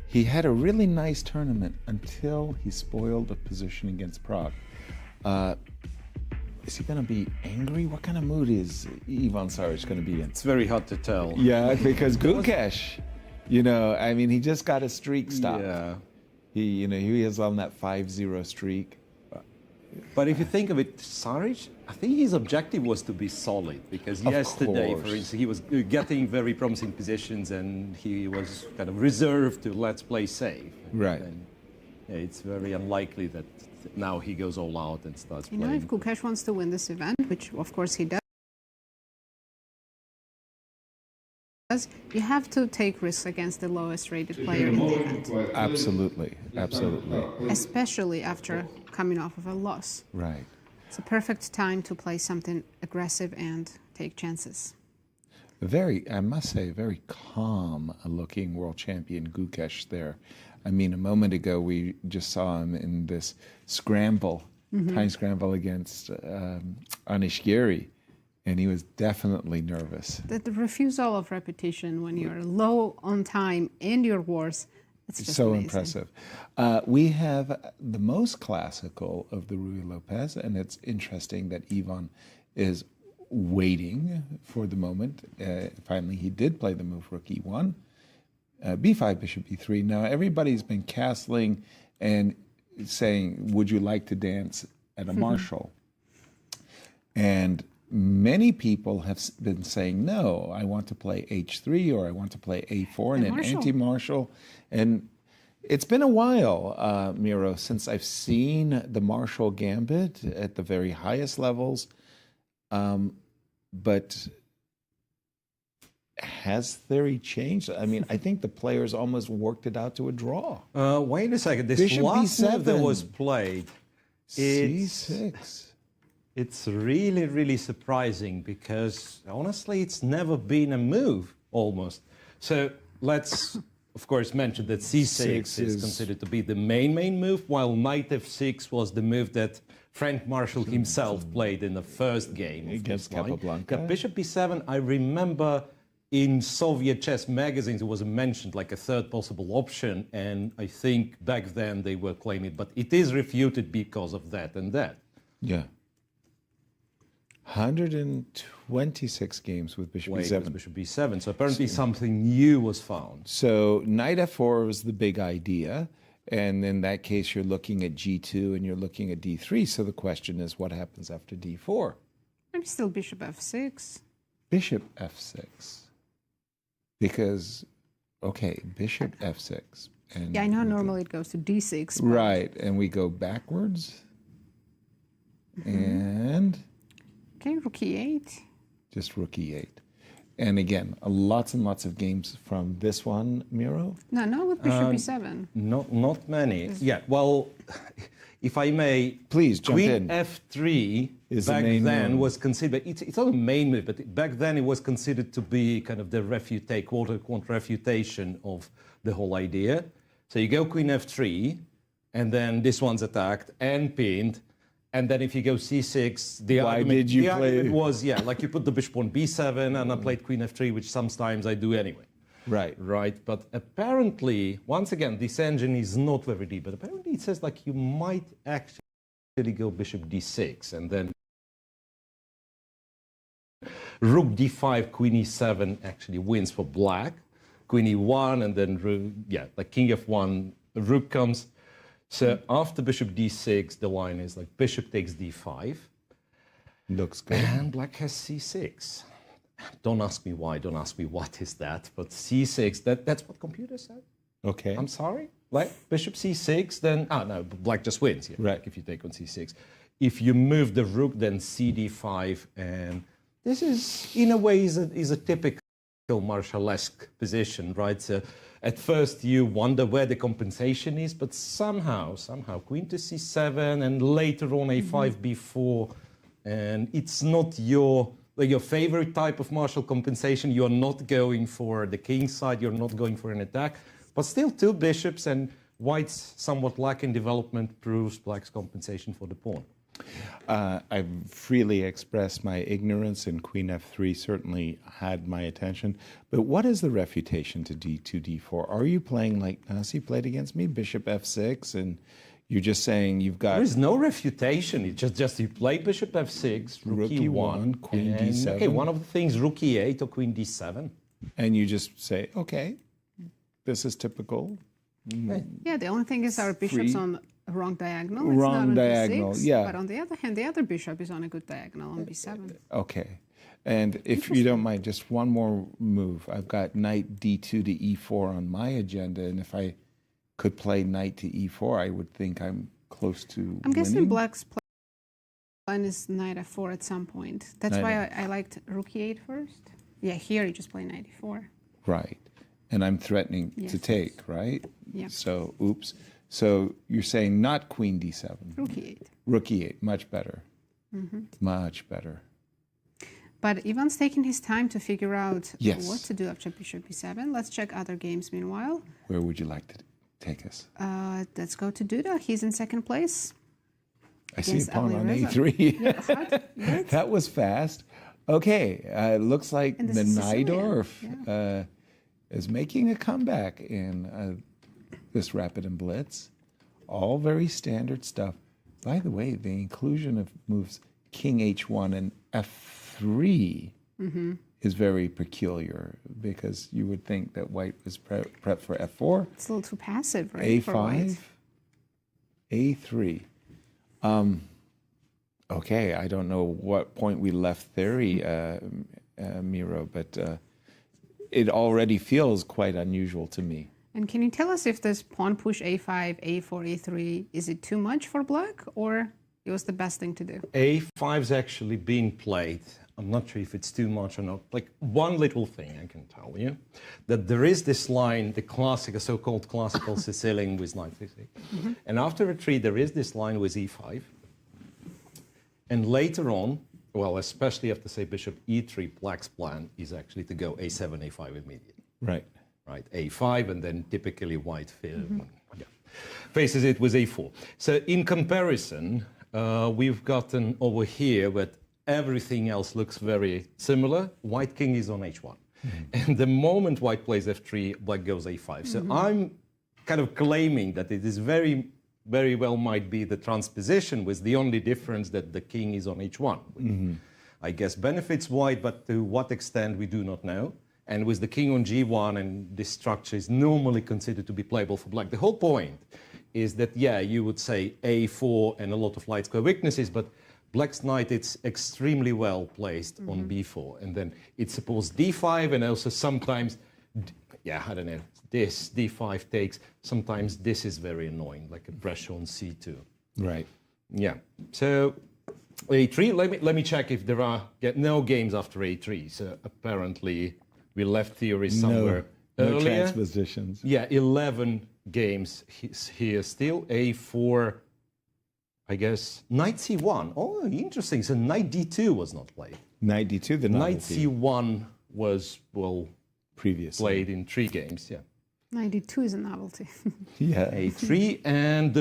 he had a really nice tournament until he spoiled a position against Prague. Is he going to be angry? What kind of mood is Ivan Saric going to be in? It's very hard to tell. Yeah, because Gukesh, I mean, he just got a streak stopped. Yeah. He is on that 5-0 streak. But if you think of it, Saric, I think his objective was to be solid, because yesterday, for instance, he was getting very promising positions and he was kind of reserved to let's play safe. Right. And it's very unlikely that now he goes all out and starts You playing. know, if Gukesh wants to win this event, which of course he does, you have to take risks against the lowest rated player in the event. Absolutely, absolutely. Especially after coming off of a loss. Right. It's a perfect time to play something aggressive and take chances. I must say, very calm-looking world champion Gukesh there. I mean, a moment ago we just saw him in this scramble, time scramble against Anish Giri, and he was definitely nervous. The refusal of repetition when you're low on time in your wars, it's just so amazing. impressive. We have the most classical of the Rui Lopez, and it's interesting that Ivan is waiting for the moment. Finally, he did play the move rook e1, b5, bishop e3. Now, everybody's been castling and saying, would you like to dance at a marshal? And many people have been saying, no, I want to play h3 or I want to play a4 and an anti-marshal. And it's been a while, Miro, since I've seen the marshal gambit at the very highest levels. But has theory changed? I mean, I think the players almost worked it out to a draw. Wait a second. This Bishop last b7. move that was played, c6. It's really, really surprising because honestly, it's never been a move almost. So let's, of course, mention that c6 is considered to be the main move, while knight f6 was the move that Frank Marshall himself played in the first game against Capablanca. Bishop b7, I remember in Soviet chess magazines it was mentioned like a third possible option, and I think back then they were claiming it, but it is refuted because of that and that. Yeah. 126 games with bishop b7. With bishop b7, so apparently something new was found. So knight f4 was the big idea, and in that case you're looking at g2 and you're looking at d3, so the question is what happens after d4? Maybe still bishop f6. Bishop f6. Because, okay, bishop f6. And Yeah, I know normally it goes to d6. But right, and we go backwards. And okay, rook e8. just rook e8. And again, lots and lots of games from this one, Miro. No, with bishop e7. Not many. Yeah, well, if I may, please jump Queen in. f3 Is back the main then move. was considered. It's not a main move, but back then it was considered to be kind of the quote-unquote refutation of the whole idea. So you go Queen f3, and then this one's attacked and pinned. And then if you go c6, the argument was, like you put the bishop on b7, and I played queen f3, which sometimes I do anyway. Right. But apparently, once again, this engine is not very deep, but apparently it says like you might actually go bishop d6, and then rook d5, queen e7 actually wins for black, queen e1, and then, like king f1, rook comes. So after bishop d6, the line is like bishop takes d5. Looks good. And black has c6. Don't ask me why, don't ask me what is that, but c6, that's what computer said. Okay. I'm sorry? Like bishop c6, then, no, black just wins here. Right. If you take on c6. If you move the rook, then cd5, and this is, in a way, is a typical Marshall-esque position, right? So at first you wonder where the compensation is, but somehow, queen to c7, and later on a5, b4, and it's not your favorite type of Marshall compensation. You're not going for the king side, you're not going for an attack, but still two bishops, and white's somewhat lacking development proves black's compensation for the pawn. I've freely expressed my ignorance, and queen f3 certainly had my attention. But what is the refutation to d2, d4? Are you playing like Nasi played against me, bishop f6, and you're just saying you've got... There is no refutation. It's just you play bishop f6, rook e1, queen d7. Okay, one of the things, rook e8 or queen d7. And you just say, okay, this is typical. Yeah, the only thing is our bishop's on a wrong diagonal. It's Wrong not on diagonal, d6, yeah. But on the other hand, the other bishop is on a good diagonal on b7. Okay. And if you don't mind, just one more move. I've got knight d2 to e4 on my agenda, and if I could play knight to e4, I would think I'm close to I'm guessing winning. Black's plan is knight f4 at some point. That's why I liked rook e8 first. Yeah, here you just play knight e4. Right. And I'm threatening to take, right? Yeah. So, oops. So you're saying not queen d7. Rook e8. Rook e8, much better. Much better. But Ivan's taking his time to figure out Yes. what to do after bishop b7. Let's check other games meanwhile. Where would you like to take us? Let's go to Duda. He's in second place. I see a pawn on Alireza. a3. Yeah, That was fast. Okay, looks like And the this is Sicilian, Nodirbek is making a comeback in this Rapid and Blitz. All very standard stuff. By the way, the inclusion of moves king h1 and f3 is very peculiar because you would think that white was prepped for f4. It's a little too passive, right? for white. a5, a3. Okay, I don't know what point we left theory, Miro, but it already feels quite unusual to me. And can you tell us if this pawn push a5, a4, a3, is it too much for Black or it was the best thing to do? A5's actually being played. I'm not sure if it's too much or not. Like one little thing I can tell you, that there is this line, the classic, so-called classical Sicilian with knight c6. And after retreat, there is this line with e5. And later on, well, especially after, say, bishop e3, Black's plan is actually to go a7, a5 immediately. Right. Right, a5, and then typically white faces it with a4. So in comparison, we've gotten over here that everything else looks very similar. White king is on h1. And the moment white plays f3, Black goes a5. So I'm kind of claiming that it is very, very well might be the transposition with the only difference that the king is on h1. Which I guess benefits white, but to what extent we do not know. And with the king on g1, and this structure is normally considered to be playable for Black. The whole point is that, yeah, you would say a4 and a lot of light square weaknesses, but Black's knight, it's extremely well placed on b4. And then it's supposed d5, and also sometimes, I don't know, this d5 takes, sometimes this is very annoying, like a pressure on c2. Right. Yeah. So a3, let me check if there are no games after a3. So apparently we left theory somewhere no earlier. transpositions. Yeah, 11 games here still. A4, I guess. Knight c1. Oh, interesting. So knight d2 was not played. Knight d2, the Knight c1 was, well, previously played in 3 games, yeah. Knight d2 is a novelty. Yeah. A3 and the